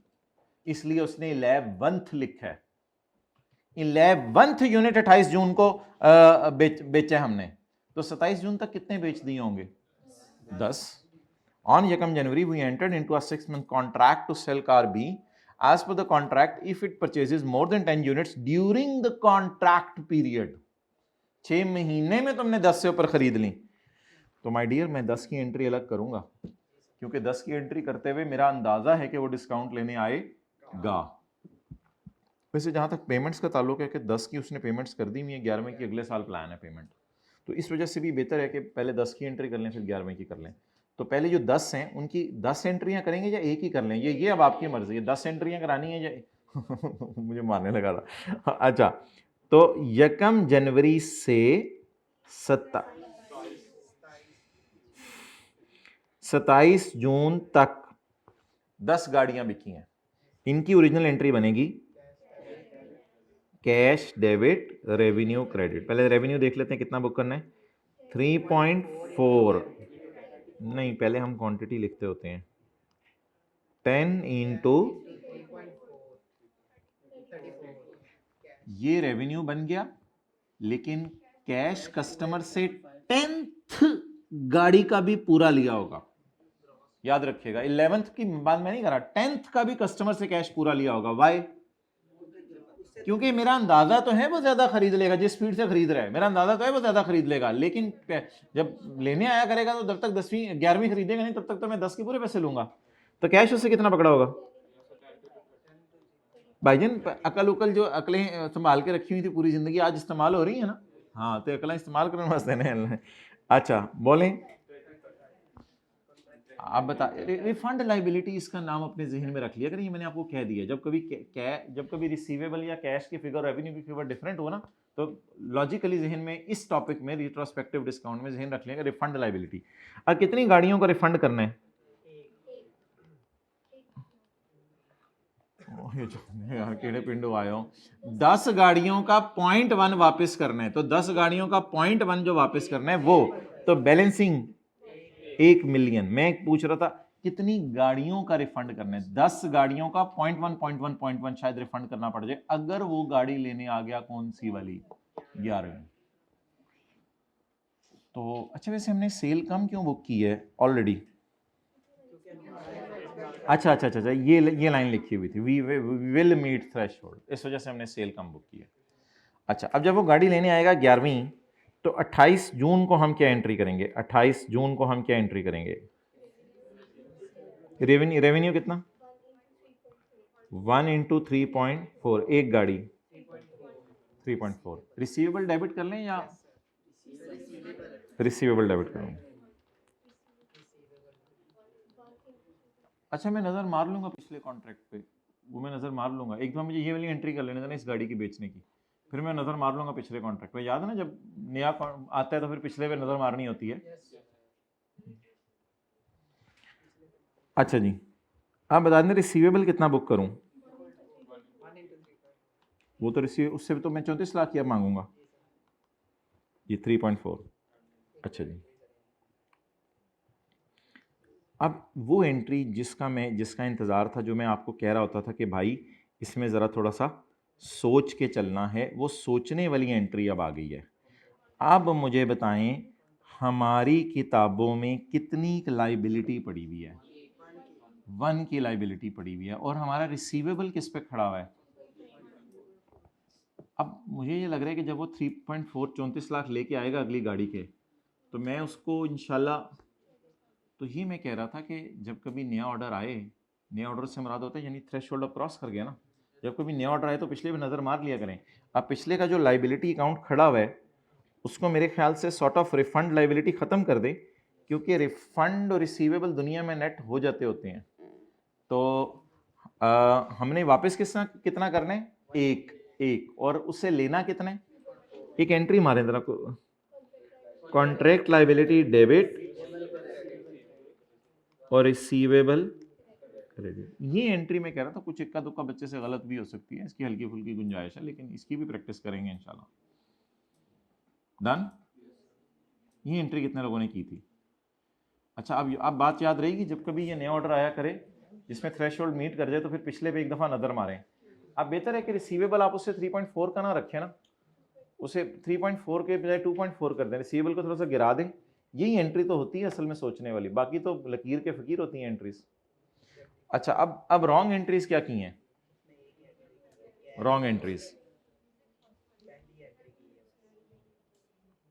इसलिए उसने 11th लिखा है। 11th यूनिट 28 जून को बेचा हमने, तो 27 जून तक कितने बेच दिए होंगे? 10। On Yakam January, we entered into a 6-month contract to sell car B. As per the contract, if it purchases more than 10 units during the contract period, 6 महीने में तुमने 10 से ऊपर खरीद ली, तो माय डियर मैं 10 की एंट्री अलग करूंगा, क्योंकि 10 की एंट्री करते हुए मेरा अंदाजा है कि वो डिस्काउंट लेने आएगा। वैसे जहां तक पेमेंट्स का ताल्लुक है कि 10 की उसने पेमेंट्स कर दी हुई है, 11वें की अगले साल प्लान है पेमेंट, तो इस वजह से भी बेहतर है कि पहले 10 की एंट्री कर लें फिर 11वें की कर लें। तो पहले जो 10 हैं उनकी 10 एंट्रियां करेंगे या एक ही कर लें, ये अब आपकी मर्जी है, 10 एंट्रियां करानी है या मुझे मारने लगा था। अच्छा, तो यकम जनवरी से 27 जून तक 10 गाड़ियां बिकी हैं। इनकी ओरिजिनल एंट्री बनेगी कैश, डेबिट, रेवेन्यू, क्रेडिट। पहले रेवेन्यू देख लेते हैं कितना बुक करना है, 3.4, नहीं पहले हम क्वांटिटी लिखते होते हैं, 10 इंटू ये रेवेन्यू बन गया, लेकिन कैश कस्टमर से 10th गाड़ी का भी पूरा लिया होगा। याद रखिएगा 11th की बात मैं नहीं कर रहा, 10th का भी कस्टमर से कैश पूरा लिया होगा। वाई? क्योंकि मेरा अंदाजा तो है वो ज्यादा खरीद लेगा, जिस स्पीड से खरीद रहा है मेरा अंदाजा तो है वो ज्यादा खरीद लेगा, लेकिन जब लेने आया करेगा तो जब तक 10वीं 11वीं खरीदेगा नहीं तब तक तो मैं 10 के पूरे पैसे लूंगा। तो कैश उससे कितना पकड़ा होगा भाईजान? अकल उकल जो अकलें संभाल के रखी हुई थी पूरी जिंदगी आज इस्तेमाल हो रही है ना। हाँ, तो अकलें इस्तेमाल करने वास्ते नहीं। अच्छा बोलें, आप बता। रिफंड लाइबिलिटी इसका नाम अपने जहन में रख लिया करें, ये मैंने आपको कह दिया। जब कभी रिसीवेबल या कैश की फिगर, रेवेन्यू की फिगर डिफरेंट हो ना, तो लॉजिकली जहन में इस टॉपिक में रिट्रोस्पेक्टिव डिस्काउंट में जहन रख लिया रिफंड लाइबिलिटी। और कितनी गाड़ियों को रिफंड करना है? केड़े पिंडो आए हो। 10 गाड़ियों का 0.1 वापस करना है, तो 10 गाड़ियों का 0.1 जो वापस करना है वो, तो बैलेंसिंग 1 मिलियन। मैं पूछ रहा था कितनी गाड़ियों का रिफंड करना है? 10 गाड़ियों का 0.1 शायद रिफंड करना पड़ जाए अगर वो गाड़ी लेने आ गया कौन सी वाली? 11वीं। तो अच्छा, वैसे हमने सेल कम क्यों बुक की है ऑलरेडी? अच्छा अच्छा अच्छा, ये लाइन लिखी हुई थी, वी विल मीट थ्रेशहोल्ड, इस वजह से हमने सेल कम बुक की है। अच्छा, अब जब वो गाड़ी लेने आएगा 11वीं, तो 28 जून को हम क्या एंट्री करेंगे? 28 जून को हम क्या एंट्री करेंगे? रेवेन्यू कितना? 1 इंटू 3.4, एक गाड़ी 3.4। रिसीवेबल डेबिट कर लें या रिसीवेबल डेबिट करें? अच्छा, मैं नज़र मार लूंगा पिछले कॉन्ट्रैक्ट पे, वो मैं नज़र मार लूंगा। एक बार मुझे ये वाली एंट्री कर लेने देना इस गाड़ी की बेचने की, फिर मैं नज़र मार लूंगा पिछले कॉन्ट्रैक्ट पे। याद है ना, जब नया आता है तो फिर पिछले पे नज़र मारनी होती है। अच्छा जी, आप बता दें रिसीवेबल कितना बुक करूं? वो तो रिसीव उससे तो मैं 34 लाख की अब मांगूंगा, ये 3.4। अच्छा जी, अब वो एंट्री जिसका इंतज़ार था, जो मैं आपको कह रहा होता था कि भाई इसमें ज़रा थोड़ा सा सोच के चलना है, वो सोचने वाली एंट्री अब आ गई है। अब मुझे बताएं हमारी किताबों में कितनी लाइबिलिटी पड़ी हुई है? 1 की लाइबिलिटी पड़ी हुई है, और हमारा रिसीवेबल किस पे खड़ा हुआ है? अब मुझे ये लग रहा है कि जब वो 3.4 34 लाख लेके आएगा अगली गाड़ी के, तो मैं उसको इंशाल्लाह, तो ये मैं कह रहा था कि जब कभी नया ऑर्डर आए, नया ऑर्डर से मुराद होता है यानी थ्रेशोल्ड अब क्रॉस कर गया ना, जब कभी नया ऑर्डर आए तो पिछले भी नज़र मार लिया करें। अब पिछले का जो लाइबिलिटी अकाउंट खड़ा हुआ है उसको मेरे ख्याल से सॉर्ट ऑफ रिफंड लाइबिलिटी ख़त्म कर दे, क्योंकि रिफंड और रिसीवेबल दुनिया में नेट हो जाते होते हैं। तो हमने वापस कितना करना है? एक, और उससे लेना कितना है? एक एंट्री मारें जरा, कॉन्ट्रैक्ट लाइबिलिटी डेबिट और रिसीवेबल क्रेडिट। ये एंट्री मैं कह रहा था कुछ इक्का दुक्का बच्चे से गलत भी हो सकती है, इसकी हल्की फुल्की गुंजाइश है, लेकिन इसकी भी प्रैक्टिस करेंगे इंशाल्लाह। डन? ये एंट्री कितने लोगों ने की थी? अच्छा, अब बात याद रहेगी, जब कभी ये नया ऑर्डर आया करे जिसमें थ्रेशोल्ड मीट कर जाए तो फिर पिछले पे एक दफ़ा नज़र मारें। अब बेहतर है कि रिसीवेबल आप उससे 3.4 का ना रखें ना, उसे 3.4 के बजाय 2.4 कर दें, रिसीवेबल को थोड़ा सा गिरा दें। यही एंट्री तो होती है असल में सोचने वाली, बाकी तो लकीर के फकीर होती हैं एंट्रीज। अच्छा, अब रॉन्ग एंट्रीज क्या की हैं? रॉन्ग एंट्रीज,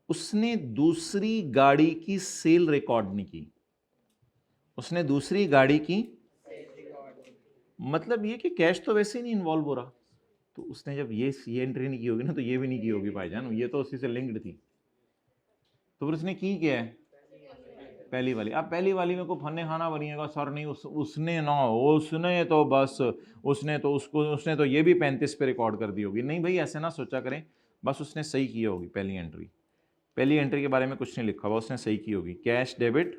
उसने दूसरी गाड़ी की सेल रिकॉर्ड नहीं की, उसने दूसरी गाड़ी की, मतलब ये कि कैश तो वैसे ही नहीं इन्वॉल्व हो रहा, तो उसने जब ये एंट्री नहीं की होगी ना, तो ये भी नहीं की होगी भाईजान, ये तो उसी से लिंक्ड थी। तो फिर उसने की क्या है? पहली वाली। अब पहली वाली में को फन्ने खाना बनिएगा सर, नहीं उसने ना, उसने तो बस, उसने तो ये भी 35 पे रिकॉर्ड कर दी होगी। नहीं भाई, ऐसे ना सोचा करें, बस उसने सही की होगी पहली एंट्री के बारे में कुछ नहीं लिखा हुआ, उसने सही की होगी। कैश डेबिट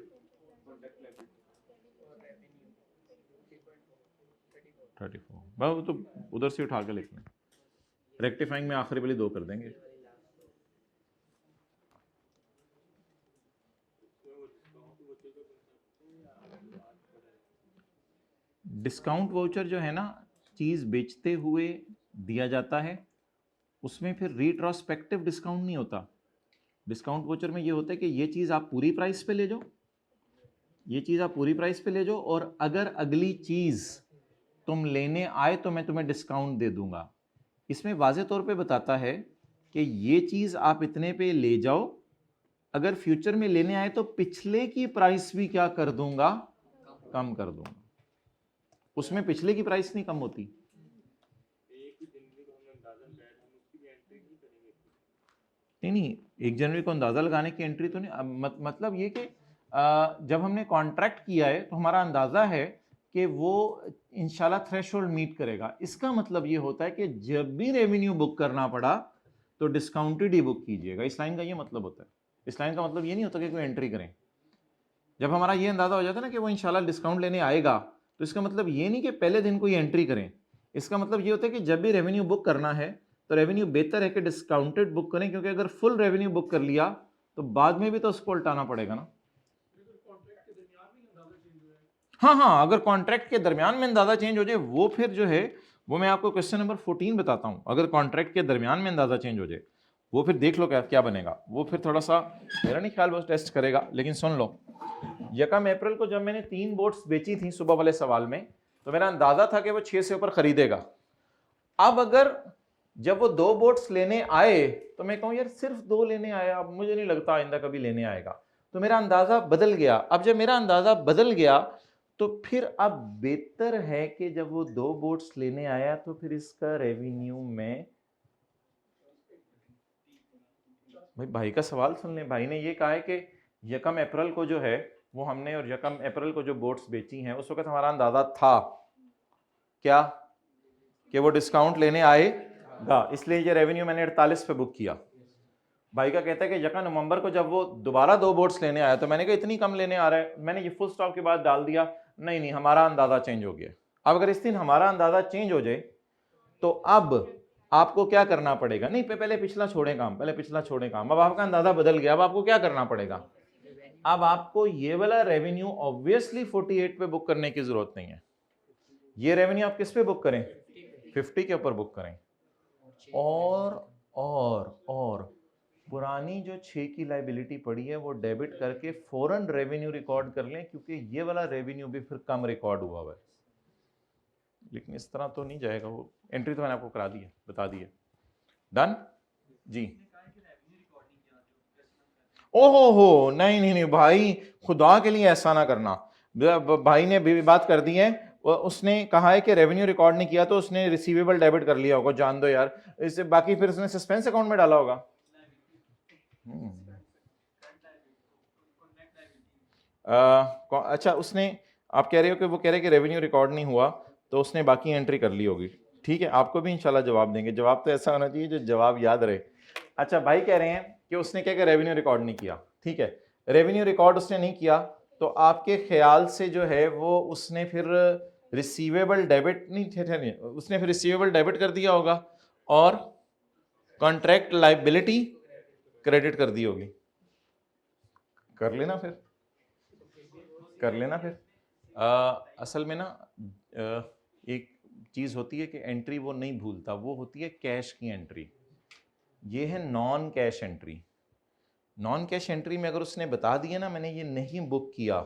34, वो तो उधर से उठा के लिख लें, रेक्टिफाइंग में आखिरी वाली 2 कर देंगे। डिस्काउंट वाउचर जो है ना, चीज़ बेचते हुए दिया जाता है, उसमें फिर रिट्रोस्पेक्टिव डिस्काउंट नहीं होता। डिस्काउंट वाउचर में ये होता है कि ये चीज़ आप पूरी प्राइस पे ले जाओ, ये चीज़ आप पूरी प्राइस पे ले जाओ, और अगर अगली चीज़ तुम लेने आए तो मैं तुम्हें डिस्काउंट दे दूंगा। इसमें वाज़े तौर पे बताता है कि ये चीज़ आप इतने पे ले जाओ, अगर फ्यूचर में लेने आए तो पिछले की प्राइस भी क्या कर दूंगा, कम कर दूंगा। उसमें पिछले की प्राइस नहीं कम होती। नहीं, 1 जनवरी को अंदाजा लगाने की एंट्री तो नहीं, मतलब ये कि जब हमने कॉन्ट्रैक्ट किया है तो हमारा अंदाजा है कि वो इंशाल्लाह थ्रेशोल्ड मीट करेगा। इसका मतलब ये होता है कि जब भी रेवेन्यू बुक करना पड़ा तो डिस्काउंटेड ही बुक कीजिएगा। इस लाइन का ये मतलब होता है। इस लाइन का मतलब ये नहीं होता कि कोई एंट्री करें। जब हमारा ये अंदाजा हो जाता है ना कि वो इंशाल्लाह डिस्काउंट लेने आएगा, तो इसका मतलब ये नहीं कि पहले दिन कोई एंट्री करें। इसका मतलब ये होता है कि जब भी रेवेन्यू बुक करना है तो रेवेन्यू बेहतर है कि डिस्काउंटेड बुक करें, क्योंकि अगर फुल रेवेन्यू बुक कर लिया तो बाद में भी तो उसको उल्टाना पड़ेगा ना। हाँ, अगर कॉन्ट्रैक्ट के दरमियान में अंदाजा चेंज हो जाए, वो फिर जो है वो मैं आपको क्वेश्चन नंबर 14 बताता हूं। अगर कॉन्ट्रैक्ट के दरमियान में अंदाजा चेंज हो जाए, वो फिर देख लो क्या बनेगा। वो फिर थोड़ा सा मेरा नहीं ख्याल वो टेस्ट करेगा, लेकिन सुन लो। 1 अप्रैल को जब मैंने 3 बोट्स बेची थी सुबह वाले सवाल में, तो मेरा अंदाजा था कि वो 6 से ऊपर खरीदेगा। अब अगर जब वो 2 बोट्स लेने आए तो मैं कहूं यार सिर्फ 2 लेने आया, अब मुझे नहीं लगता आइंदा कभी लेने आएगा, तो मेरा अंदाजा बदल गया। अब जब मेरा अंदाजा बदल गया तो फिर अब बेहतर है कि जब वो 2 बोट्स लेने आया तो फिर इसका रेवेन्यू में, भाई का सवाल सुन लें। भाई ने ये कहा है कि 1 अप्रैल को जो है वो हमने, और 1 अप्रैल को जो बोट्स बेची हैं उस वक्त हमारा अंदाजा था क्या कि वो डिस्काउंट लेने आएगा, इसलिए ये रेवेन्यू मैंने 48 पे बुक किया। भाई का कहता है कि 1 नवंबर को जब वो दोबारा 2 बोट्स लेने आया तो मैंने कहा इतनी कम लेने आ रहा है, मैंने ये फुल स्टॉप के बाद डाल दिया, नहीं हमारा अंदाजा चेंज हो गया। अब अगर इस दिन हमारा अंदाजा चेंज हो जाए तो अब आपको क्या करना पड़ेगा, नहीं पहले पिछला छोड़ें काम, पहले पिछला छोड़ें काम। अब आपका अंदाजा बदल गया, अब आपको क्या करना पड़ेगा, अब आपको ये वाला रेवेन्यू ऑब्वियसली 48 पे बुक करने की जरूरत नहीं है। ये रेवेन्यू आप किस पे बुक करें, 50 के ऊपर बुक करें, और पुरानी जो 6 की लाइबिलिटी पड़ी है वो डेबिट करके फौरन रेवेन्यू रिकॉर्ड कर लें, क्योंकि ये वाला रेवेन्यू भी फिर कम रिकॉर्ड हुआ है। लेकिन इस तरह तो नहीं जाएगा, वो एंट्री तो मैंने आपको करा दी है, बता दी है। डन जी। ओहो नहीं भाई, खुदा के लिए ऐसा ना करना। भाई ने भी बात कर दी है, उसने कहा है कि रेवेन्यू रिकॉर्ड नहीं किया तो उसने रिसीवेबल डेबिट कर लिया होगा, जान दो यार इससे, बाकी फिर उसने सस्पेंस अकाउंट में डाला होगा। अच्छा, उसने, आप कह रहे हो कि वो कह रहे कि रेवेन्यू रिकॉर्ड नहीं हुआ तो उसने बाकी एंट्री कर ली होगी। ठीक है, आपको भी इंशाल्लाह जवाब देंगे। जवाब तो ऐसा होना चाहिए जो जवाब याद रहे। अच्छा, भाई कह रहे हैं कि उसने क्या रेवेन्यू रिकॉर्ड नहीं किया। ठीक है, रेवेन्यू रिकॉर्ड उसने नहीं किया तो आपके ख्याल से जो है वो उसने फिर रिसीवेबल डेबिट नहीं, उसने फिर रिसीवेबल डेबिट कर दिया होगा और कॉन्ट्रैक्ट लायबिलिटी क्रेडिट कर दी होगी। कर लेना फिर असल में ना एक चीज़ होती है कि एंट्री वो नहीं भूलता, वो होती है कैश की एंट्री। ये है non cash entry. Non cash entry में अगर उसने बता दिया ना मैंने ये नहीं बुक किया,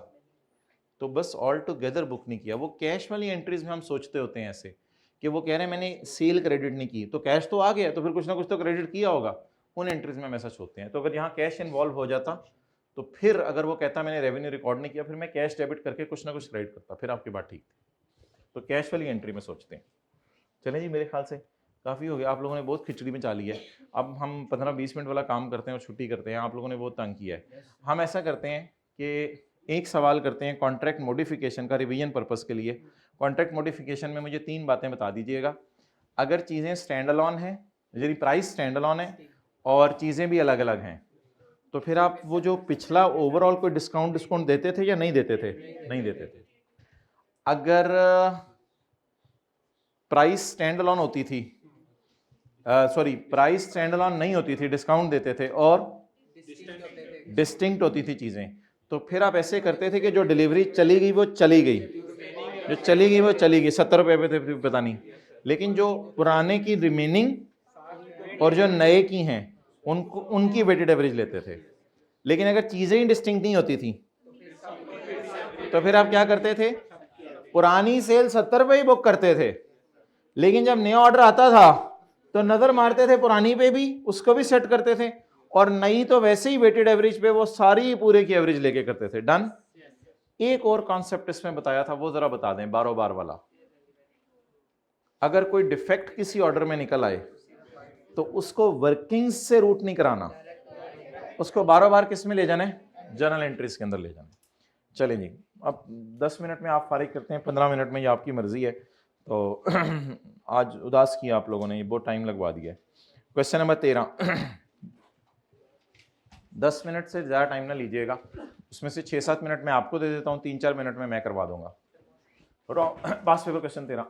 तो बस ऑल टुगेदर बुक नहीं किया। वो कैश वाली एंट्रीज में हम सोचते होते हैं ऐसे कि वो कह रहे हैं मैंने सेल क्रेडिट नहीं की, तो कैश तो आ गया तो फिर कुछ ना कुछ तो क्रेडिट किया होगा। उन एंट्रीज में हम ऐसा सोचते हैं। तो अगर यहाँ कैश इन्वॉल्व हो जाता तो फिर अगर वो कहता मैंने रेवेन्यू रिकॉर्ड नहीं किया, फिर मैं कैश डेबिट करके कुछ ना कुछ क्रेडिट करता, फिर आपकी बात ठीक थी। तो कैश वाली एंट्री में सोचते हैं। चलें जी, मेरे ख्याल से काफ़ी हो गया। आप लोगों ने बहुत खिचड़ी में चाली है। अब हम 15-20 मिनट वाला काम करते हैं और छुट्टी करते हैं। आप लोगों ने बहुत तंग किया है। हम ऐसा करते हैं कि एक सवाल करते हैं कॉन्ट्रैक्ट मॉडिफिकेशन का, रिवीजन पर्पस के लिए। कॉन्ट्रैक्ट मॉडिफिकेशन में मुझे 3 बातें बता दीजिएगा। अगर चीज़ें स्टैंड अलोन हैं, यदि प्राइस स्टैंड अलोन है और चीज़ें भी अलग अलग हैं, तो फिर आप वो जो पिछला ओवरऑल कोई डिस्काउंट देते थे या नहीं देते थे? नहीं देते थे। अगर प्राइस स्टैंड अलोन होती थी, प्राइस स्टैंड अलोन नहीं होती थी, डिस्काउंट देते थे और डिस्टिंक्ट होती थी चीज़ें, तो फिर आप ऐसे करते थे कि जो डिलीवरी चली गई वो चली गई, जो चली गई वो चली गई। 70 रुपये पे थे पता नहीं, लेकिन जो पुराने की रिमेनिंग और जो नए की हैं उनको उनकी वेटेड एवरेज लेते थे। लेकिन अगर चीजें ही डिस्टिंक्ट नहीं होती थी तो फिर आप क्या करते थे, पुरानी सेल 70 पे ही बुक करते थे, लेकिन जब नया ऑर्डर आता था तो नजर मारते थे पुरानी पे भी, उसको भी सेट करते थे, और नई तो वैसे ही वेटेड एवरेज पे वो सारी पूरे की एवरेज लेके करते थे। डन। एक और कॉन्सेप्ट इसमें बताया था, वो जरा बता दें, बारो बार वाला। अगर कोई डिफेक्ट किसी ऑर्डर में निकल आए तो उसको वर्किंग्स से रूट नहीं कराना, उसको बारो बार किस में ले जाना है, जर्नल एंट्रीज के अंदर ले जाना है। चलिए जी, अब 10 मिनट में आप फारिग करते हैं, 15 मिनट में, ये आपकी मर्जी है। तो आज उदास किया आप लोगों ने, ये बहुत टाइम लगवा दिया है। Question number 13। 10 मिनट से ज़्यादा टाइम ना लीजिएगा, उसमें से 6-7 मिनट मैं आपको दे देता हूँ, 3-4 मिनट में मैं करवा दूंगा। पास paper question 13।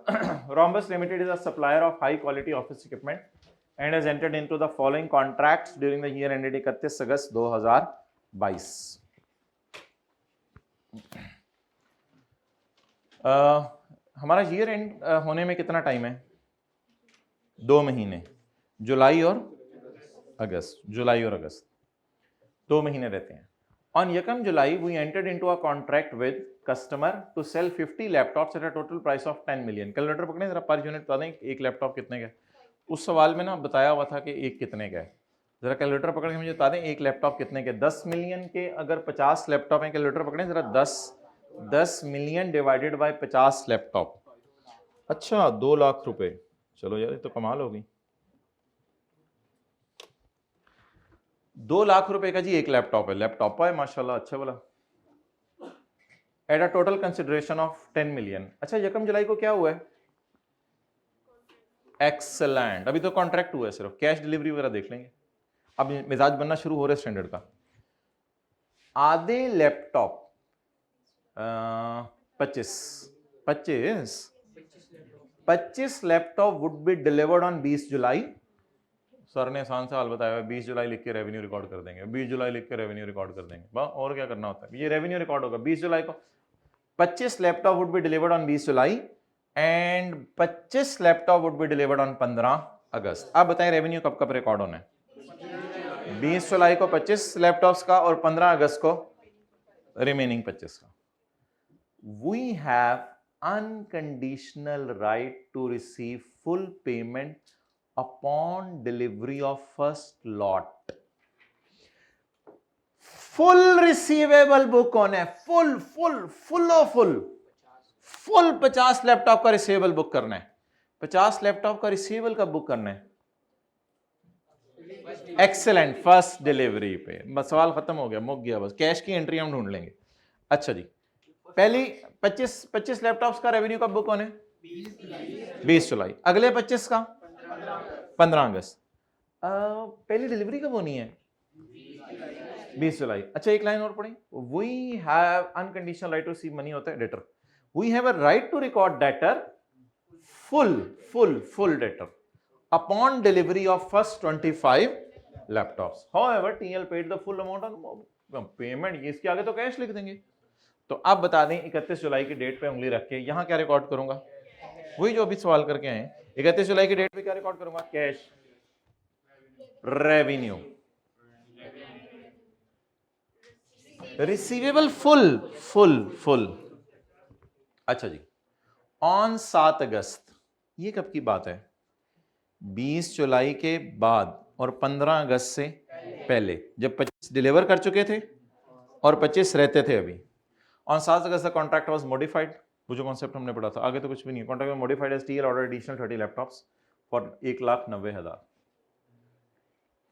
Rhombus Limited is a supplier of high quality office equipment and has entered into the following contracts during the year ended 31 अगस्त 2022। हमारा ईयर एंड होने में कितना टाइम है, 2 महीने, जुलाई और अगस्त, जुलाई और अगस्त 2 महीने रहते हैं। On Yakam July, we entered into a contract with customer to sell 50 laptops at a total price of 10 million। Calculator पकड़े जरा, पर यूनिट बता दें एक लैपटॉप कितने का है। उस सवाल में ना बताया हुआ था कि एक कितने का है, जरा कैलकुलेटर पकड़ के मुझे बता दें एक लैपटॉप कितने के। 10 मिलियन के अगर 50 लैपटॉप हैं, कैलकुलेटर पकड़े जरा, 10 मिलियन डिवाइडेड बाय 50 लैपटॉप, अच्छा 2 लाख रुपए। चलो यार ये तो कमाल हो गई, 2 लाख रुपए का जी एक लैपटॉप है, लैपटॉप है माशाल्लाह, अच्छा वाला, at a total consideration of 10 million. अच्छा यकम जुलाई को क्या हुआ है, एक्सेलेंट, अभी तो कॉन्ट्रैक्ट हुआ है, सिर्फ कैश डिलीवरी वगैरह देख लेंगे, अब मिजाज बनना शुरू हो रहे स्टैंडर्ड का। आधे laptop 25 laptop would be delivered on 20 July. Sir ने आसान सा हाल बताया, 20 जुलाई लिख के रेवेन्यू रिकॉर्ड कर देंगे, 20 जुलाई लिख के रेवेन्यू रिकॉर्ड कर देंगे, बस और क्या करना होता है, ये रेवेन्यू रिकॉर्ड होगा 20 जुलाई को। 25 laptop would be delivered on 20 July and 25 laptop would be delivered on 15 अगस्त। अब बताएं रेवेन्यू कब कब रिकॉर्ड होना है, 20 जुलाई को 25 लैपटॉप्स का और 15 अगस्त को रिमेनिंग 25 का। We have unconditional right to receive full payment upon delivery of first lot। Full receivable book कौन है, फुल 50 लैपटॉप का रिसीवेबल बुक करना है, 50 लैपटॉप का रिसीवेबल का बुक करना है, एक्सेलेंट, फर्स्ट डिलीवरी पे। बस सवाल खत्म हो गया, मुक गया, बस कैश की एंट्री हम ढूंढ लेंगे। अच्छा जी, पहली 25 लैपटॉप्स का रेवेन्यू कब बुक होने, 20 जुलाई, अगले 25 का 15 अगस्त। पहली डिलीवरी कब होनी है, 20 जुलाई। अच्छा एक लाइन और पढ़ी, we have unconditional right to receive money, होता है debtor, we have a right to record debtor full debtor upon delivery of first 25 laptops. However TL paid the full amount on payment, ये इसके आगे तो cash लिख देंगे। तो अब बता दें 31 जुलाई की डेट पे उंगली रख के यहां क्या रिकॉर्ड करूंगा, वही जो अभी सवाल करके आए, 31 जुलाई की डेट पे क्या रिकॉर्ड करूंगा, कैश रेवेन्यू, रिसीवेबल फुल। अच्छा जी, ऑन 7 अगस्त, ये कब की बात है, 20 जुलाई के बाद और 15 अगस्त से पहले, जब 25 डिलीवर कर चुके थे और 25 रहते थे अभी। On 7 August the contract was modified, वो जो कॉन्सेप्ट हमने पढ़ा था, आगे तो कुछ भी नहीं, contract modified as TL order additional 30 laptops for 1,90,000,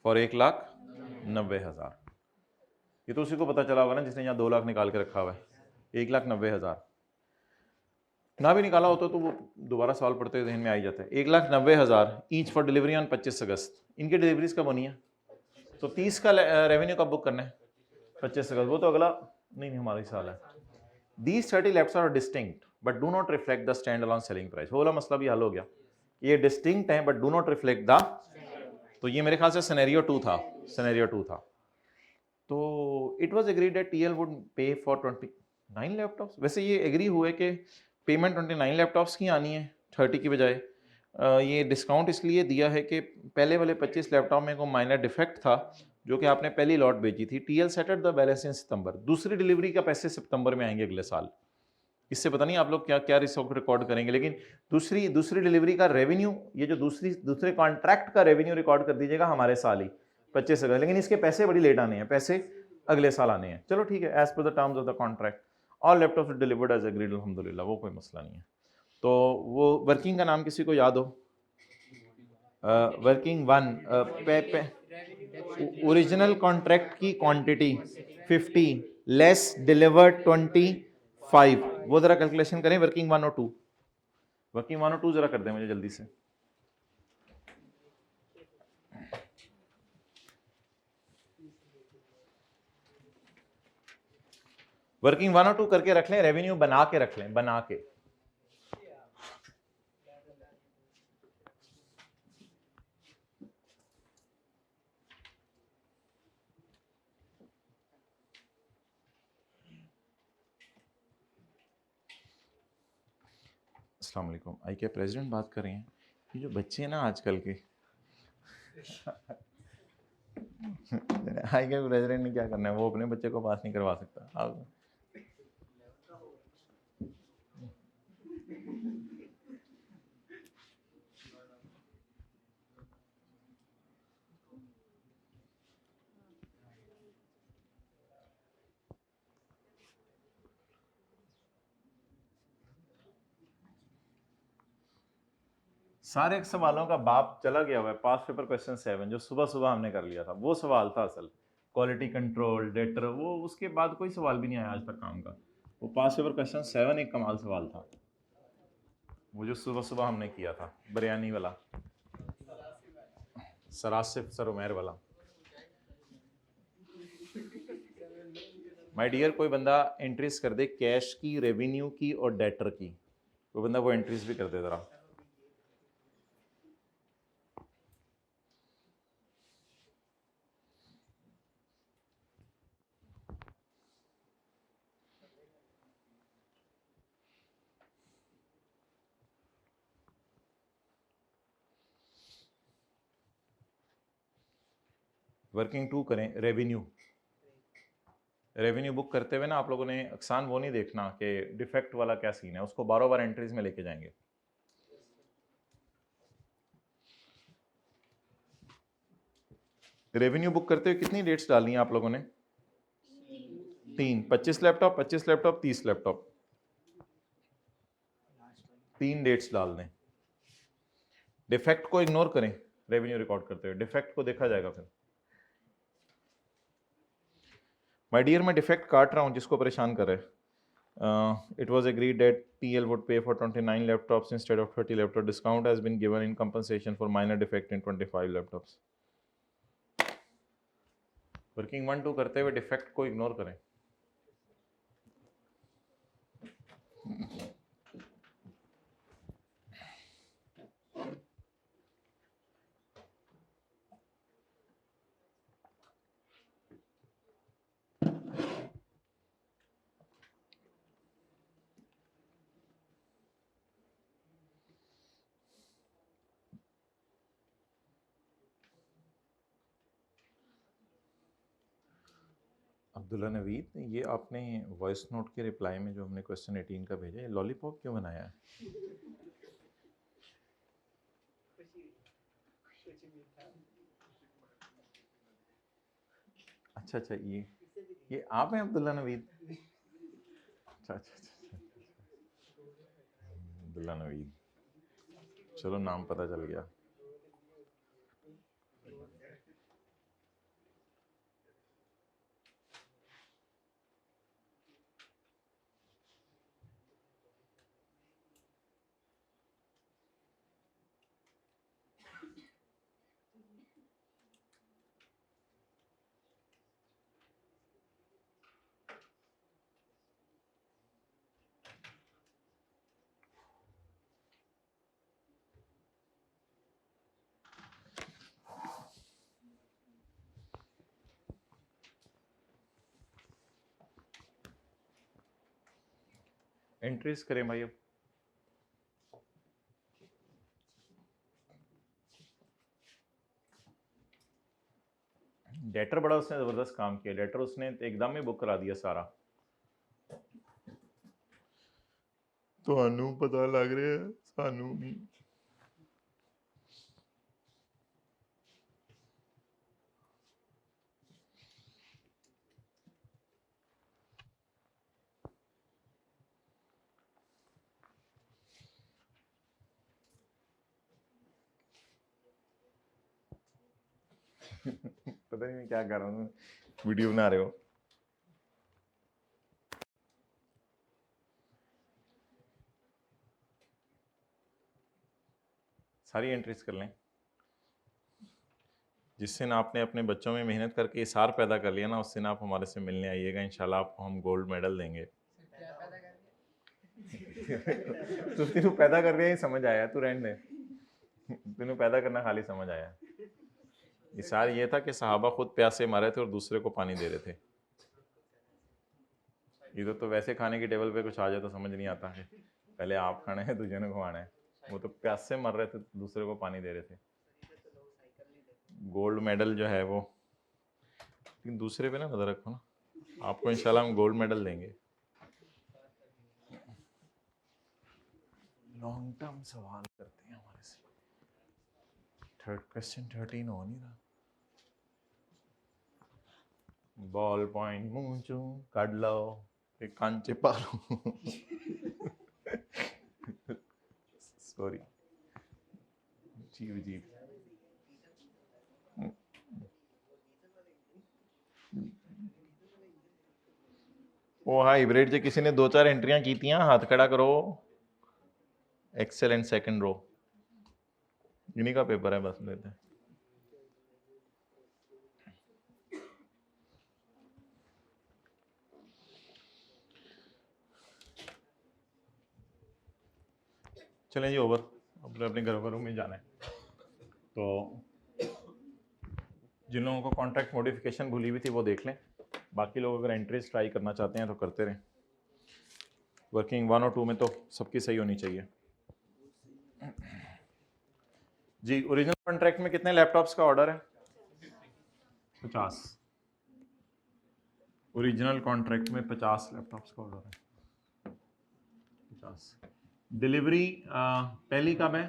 for 1,90,000। ये तो उसी को पता चला होगा ना जिसने यहाँ 2 लाख निकाल के रखा हुआ है, 1,90,000 ना भी निकाला होता तो वो दोबारा सवाल पढ़ते हुए ध्यान में आ ही जाता है। 1,90,000 ईच फॉर डिलीवरी ऑन 25 अगस्त। इनकी डिलीवरीज कब होनी है, तो 30 का रेवेन्यू कब बुक करना है, 25 अगस्त, वो तो अगला नहीं हमारा साल है। These 30 laps are distinct but do not reflect the stand alone selling price, वो वाला मसला भी हल हो गया, ये डिस्टिंक्ट है but do not reflect the, तो ये मेरे ख्याल से सिनेरियो 2 था। तो it was agreed that TL would पे फॉर 29 लैपटॉप्स। वैसे ये एग्री हुए कि पेमेंट 29 लैपटॉप्स की आनी है 30 की बजाय, ये डिस्काउंट इसलिए दिया है कि पहले वाले 25 लैपटॉप में को माइनर डिफेक्ट था जो कि आपने पहली लॉट भेजी थी। TL settled the balance in September, दूसरी डिलीवरी का पैसे सितंबर में आएंगे अगले साल। इससे पता नहीं आप लोग क्या क्या रिकॉर्ड करेंगे, लेकिन दूसरी डिलीवरी का रेवेन्यू, ये जो दूसरे कॉन्ट्रैक्ट का रेवेन्यू रिकॉर्ड कर दीजिएगा हमारे साल ही 25 अगस्त, लेकिन इसके पैसे बड़ी लेट आने हैं, पैसे अगले साल आने हैं। चलो ठीक है, as per the terms of the contract all laptops delivered as agreed, अल्हम्दुलिल्लाह, वो कोई मसला नहीं है। तो वो वर्किंग का नाम किसी को याद हो? वर्किंग वन, ओरिजिनल कॉन्ट्रैक्ट की क्वांटिटी 50 लेस डिलीवर्ड 25, वो जरा कैलकुलेशन करें वर्किंग 1 और 2। वर्किंग 1 और 2 जरा कर दें मुझे जल्दी से। वर्किंग 1 और 2 करके रख लें, रेवेन्यू बना के रख लें, बना के। अस्सलाम वालेकुम, आई के प्रेसिडेंट बात कर रहे हैं। ये जो बच्चे हैं ना आजकल के आई के प्रेसिडेंट ने क्या करना है, वो अपने बच्चे को पास नहीं करवा सकता। आप सारे सवालों का बाप चला गया हुआ है। पास पेपर क्वेश्चन 7 जो सुबह सुबह हमने कर लिया था, वो सवाल था असल, क्वालिटी कंट्रोल डेटर, वो उसके बाद कोई सवाल भी नहीं आया आज तक काम का। वो पास पेपर क्वेश्चन 7 एक कमाल सवाल था, वो जो सुबह सुबह हमने किया था, बिरयानी वाला, सरासिफ सर उमैर वाला। माय डियर, कोई बंदा एंट्रीज कर दे कैश की, रेवेन्यू की और डेटर की, कोई बंदा वो एंट्रीज भी कर दे जरा। वर्किंग 2 करें, रेवेन्यू बुक करते हुए ना आप लोगों ने अक्सान वो नहीं देखना कि डिफेक्ट वाला क्या सीन है, उसको बार बार एंट्रीज में लेके जाएंगे। रेवेन्यू बुक करते हुए कितनी डेट्स डालनी है आप लोगों ने? 3, 25 लैपटॉप, 25 लैपटॉप, 30 लैपटॉप, 3 डेट्स डाल दें। डिफेक्ट को इग्नोर करें रेवेन्यू रिकॉर्ड करते हुए, डिफेक्ट को देखा जाएगा फिर। माय डियर, मैं डिफेक्ट काट रहा हूं जिसको परेशान कर रहे हैं। It was agreed that TL would pay for 29 laptops instead of 30 laptops. Discount has been given in compensation for minor defect in 25 laptops. Working 1 2 करते हुए डिफेक्ट को इग्नोर करें। अब्दुल्ला नवीद, ये आपने वॉइस नोट के रिप्लाई में जो हमने क्वेश्चन 18 का भेजा, ये लॉलीपॉप क्यों बनाया है? अच्छा अच्छा, ये आप हैं अब्दुल्ला नवीद? अच्छा अच्छा अच्छा, अब्दुल्ला नवीद, चलो नाम पता चल गया। एंट्रीज करें भाई अब। डेटर बड़ा उसने ज़बरदस्त काम किया, डेटर उसने एकदम ही बुक करा दिया सारा। ਤੁਹਾਨੂੰ ਪਤਾ ਲੱਗ ਰਿਹਾ ਸਾਨੂੰ ਨਹੀਂ। पता नहीं मैं क्या कर रहा हूँ, वीडियो बना रहे हो। सारी एंट्रीज कर लें। जिस दिन आपने अपने बच्चों में मेहनत करके इसार पैदा कर लिया ना, उस दिन आप हमारे से मिलने आइएगा, इंशाल्लाह आपको हम गोल्ड मेडल देंगे। तो तेनू पैदा कर रहे ही समझ आया, तू रहने दे, तेनू पैदा करना खाली समझ आया। इसार ये था कि सहाबा खुद प्यासे मारे थे और दूसरे को पानी दे रहे थे। इधर तो वैसे खाने की टेबल पे कुछ आ जाए तो समझ नहीं आता है, पहले आप खाना है दूसरे ने खवाना है। वो तो प्यासे मर रहे थे, दूसरे को पानी दे रहे थे। गोल्ड मेडल जो है वो, लेकिन दूसरे पे ना नजर रखो ना, आपको इंशाल्लाह हम गोल्ड मेडल देंगे। लॉन्ग टर्म सवाल करते हैं हमारे से। थर्ड क्वेश्चन 13 हो नहीं रहा। बॉल पॉइंट मुंह चू काट लो, एक कांचे पालो। सॉरी जी। ਉਹ ਹਾਈਬ੍ਰਿਡ 'ਚ ਕਿਸੇ ਨੇ 2-4 ਐਂਟਰੀਆਂ ਕੀਤੀਆਂ, ਹੱਥ ਖੜਾ ਕਰੋ। एक्सेलेंट सेकंड रो, इन्हीं का पेपर है बस लेते हैं। चलें जी ओवर, अपने अपने घरों में जाना है। तो जिन लोगों को कॉन्ट्रैक्ट मॉडिफिकेशन भूली हुई थी वो देख लें, बाकी लोग अगर एंट्रीज ट्राई करना चाहते हैं तो करते रहें। वर्किंग 1 और 2 में तो सबकी सही होनी चाहिए जी। ओरिजिनल कॉन्ट्रैक्ट में कितने लैपटॉप्स का ऑर्डर है? 50। ओरिजिनल कॉन्ट्रैक्ट में 50 लैपटॉप्स का ऑर्डर है, 50। डिलीवरी पहली कब है?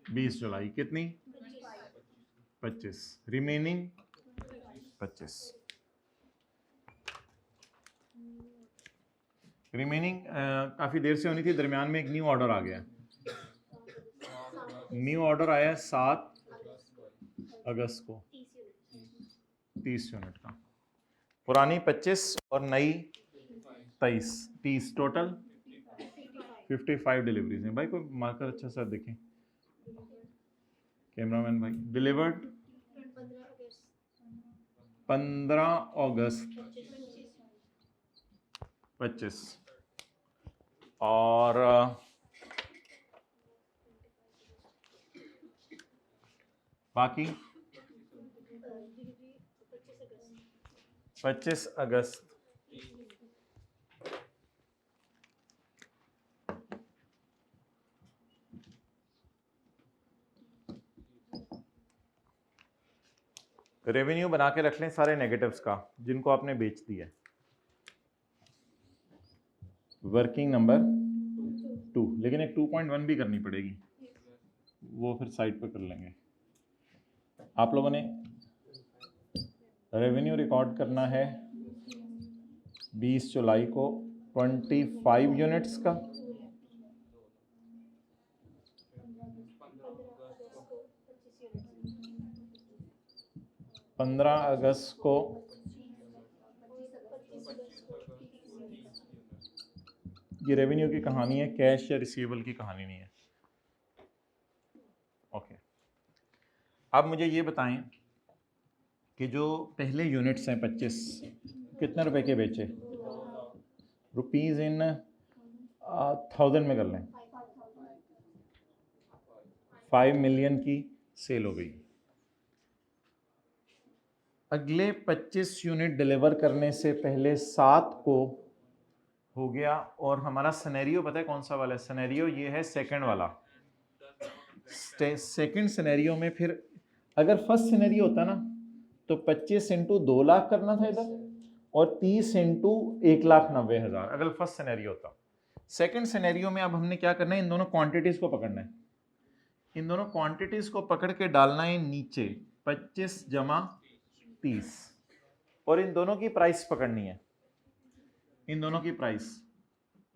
20 जुलाई। कितनी? 25। रिमेनिंग 25। रिमेनिंग काफ़ी देर से होनी थी, दरमियान में एक न्यू ऑर्डर आ गया। न्यू ऑर्डर आया 7 अगस्त को, 30 यूनिट का। पुरानी 25 और नई 30 टोटल 55 डिलीवरीज हैं। भाई कोई मार्कर अच्छा सा देखें, कैमरामैन भाई। डिलीवर्ड 15 अगस्त 25 और बाकी 25 अगस्त। रेवेन्यू बना के रख लें सारे नेगेटिव्स का जिनको आपने बेच दिया है। वर्किंग नंबर 2, लेकिन एक 2.1 भी करनी पड़ेगी, वो फिर साइड पे कर लेंगे। आप लोगों ने रेवेन्यू रिकॉर्ड करना है 20 जुलाई को 25 यूनिट्स का, 15 अगस्त को ये रेवेन्यू की कहानी है, कैश या रिसीवेबल की कहानी नहीं है। ओके, अब मुझे ये बताएं कि जो पहले यूनिट्स हैं 25, कितने रुपए के बेचे? रुपीज़ इन 1000 में कर लें, 5 मिलियन की सेल हो गई। अगले 25 यूनिट डिलीवर करने से पहले 7 को हो गया। और हमारा सिनेरियो पता है कौन सा वाला है? सिनेरियो ये है सेकंड वाला। सेकंड सिनेरियो में फिर अगर फर्स्ट सिनेरियो होता ना तो 25 इंटू 2 लाख करना था इधर, और 30 इंटू 1,90,000 अगर फर्स्ट सिनेरियो होता। सेकंड सिनेरियो में अब हमने क्या करना है, इन दोनों क्वांटिटीज को पकड़ना है, इन दोनों क्वांटिटीज को पकड़ के डालना है नीचे 25 जमा 30, और इन दोनों की प्राइस पकड़नी है, इन दोनों की प्राइस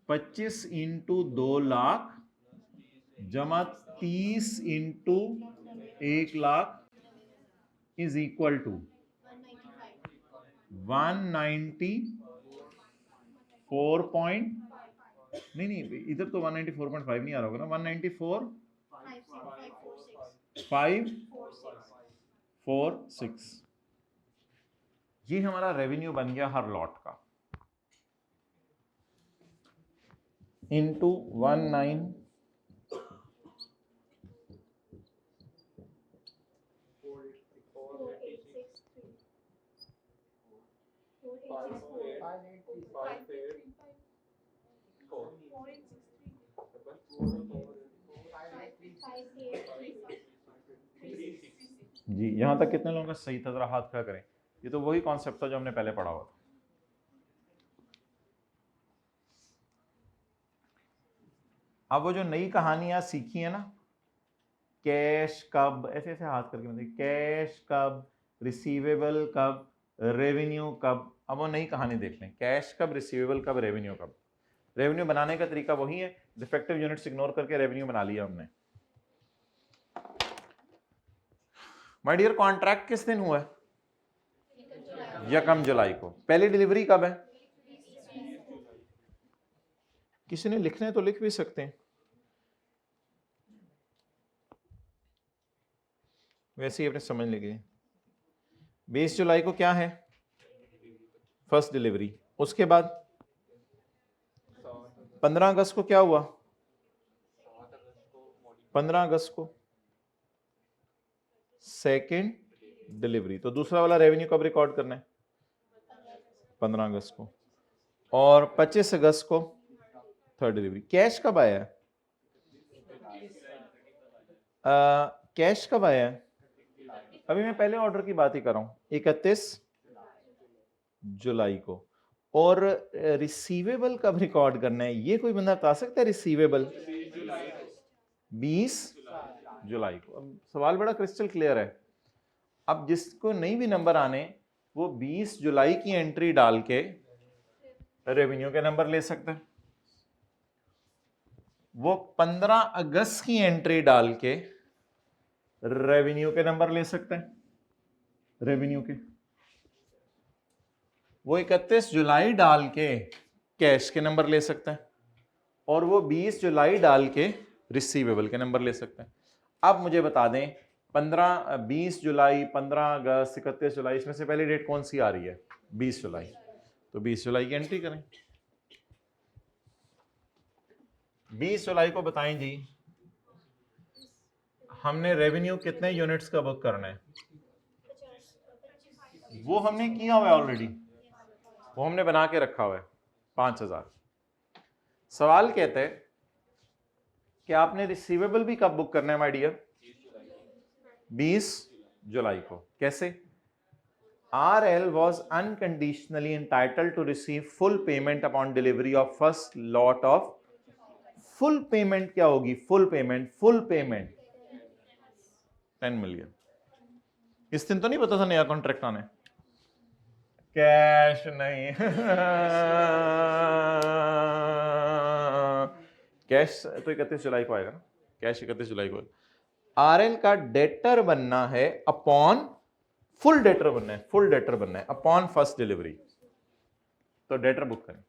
25 इंटू 2 लाख जमा 30 into 1 lakh is equal to 194 point, नहीं इधर तो 194.5 नहीं आ रहा होगा ना, 194,546, ये हमारा रेवेन्यू बन गया हर लॉट का, इंटू 19 जी। यहां तक कितने लोगों का सही था, जरा हाथ खड़ा करें। ये तो वही कॉन्सेप्ट था जो हमने पहले पढ़ा हुआ था। अब वो जो नई कहानियां सीखी है ना, कैश कब, ऐसे ऐसे हाथ करके मतलब कैश कब, रिसीवेबल कब, रेवेन्यू कब, अब वो नई कहानी देख लें, कैश कब, रिसीवेबल कब, रेवेन्यू कब। रेवेन्यू बनाने का तरीका वही है, डिफेक्टिव यूनिट्स इग्नोर करके रेवेन्यू बना लिया हमने। माय डियर, कॉन्ट्रैक्ट किस दिन हुआ है? 1 जुलाई को। पहली डिलीवरी कब है? किसी ने लिखना है तो लिख भी सकते हैं, वैसे ही अपने समझ लेंगे। 20 जुलाई को क्या है? First delivery. उसके बाद 15 अगस्त को क्या हुआ? 15 अगस्त को सेकेंड डिलीवरी। तो दूसरा वाला रेवेन्यू कब रिकॉर्ड करना है? 15 अगस्त को। और 25 अगस्त को थर्ड डिलीवरी। कैश कब आया है? कैश कब आया है? अभी मैं पहले ऑर्डर की बात ही कर रहा हूं, 31 जुलाई को। और रिसीवेबल कब रिकॉर्ड करना है, ये कोई बंदा बता सकता है? रिसीवेबल 20 जुलाई को। अब सवाल बड़ा क्रिस्टल क्लियर है। अब जिसको नहीं भी नंबर आने, वो 20 जुलाई की एंट्री डाल के रेवेन्यू के नंबर ले सकते हैं, वो 15 अगस्त की एंट्री डाल के रेवेन्यू के नंबर ले सकते हैं, रेवेन्यू के। वो 31 जुलाई डाल के कैश के नंबर ले सकते हैं, और वो 20 जुलाई डाल के रिसीवेबल के नंबर ले सकते हैं। अब मुझे बता दें, 15, 20 जुलाई, 15 अगस्त, 31 जुलाई, इसमें से पहली डेट कौन सी आ रही है? 20 जुलाई। तो 20 जुलाई की एंट्री करें। 20 जुलाई को बताएं जी, हमने रेवेन्यू कितने यूनिट्स का बुक करना है? वो हमने किया हुआ है ऑलरेडी, वो हमने बना के रखा हुआ है 5000। सवाल कहते हैं कि आपने रिसीवेबल भी कब बुक करना है माय डियर? 20 जुलाई को। कैसे? RL was unconditionally entitled to receive full payment upon delivery of first lot of, full payment क्या होगी? full payment 10 million. इस दिन तो नहीं पता था नया कॉन्ट्रैक्ट आने, कैश नहीं कैश तो 31 जुलाई को आएगा ना, कैश 31 जुलाई को। RL का डेटर बनना है अपॉन, फुल डेटर बनना है, फुल डेटर बनना है अपॉन फर्स्ट डिलीवरी। तो डेटर बुक करें,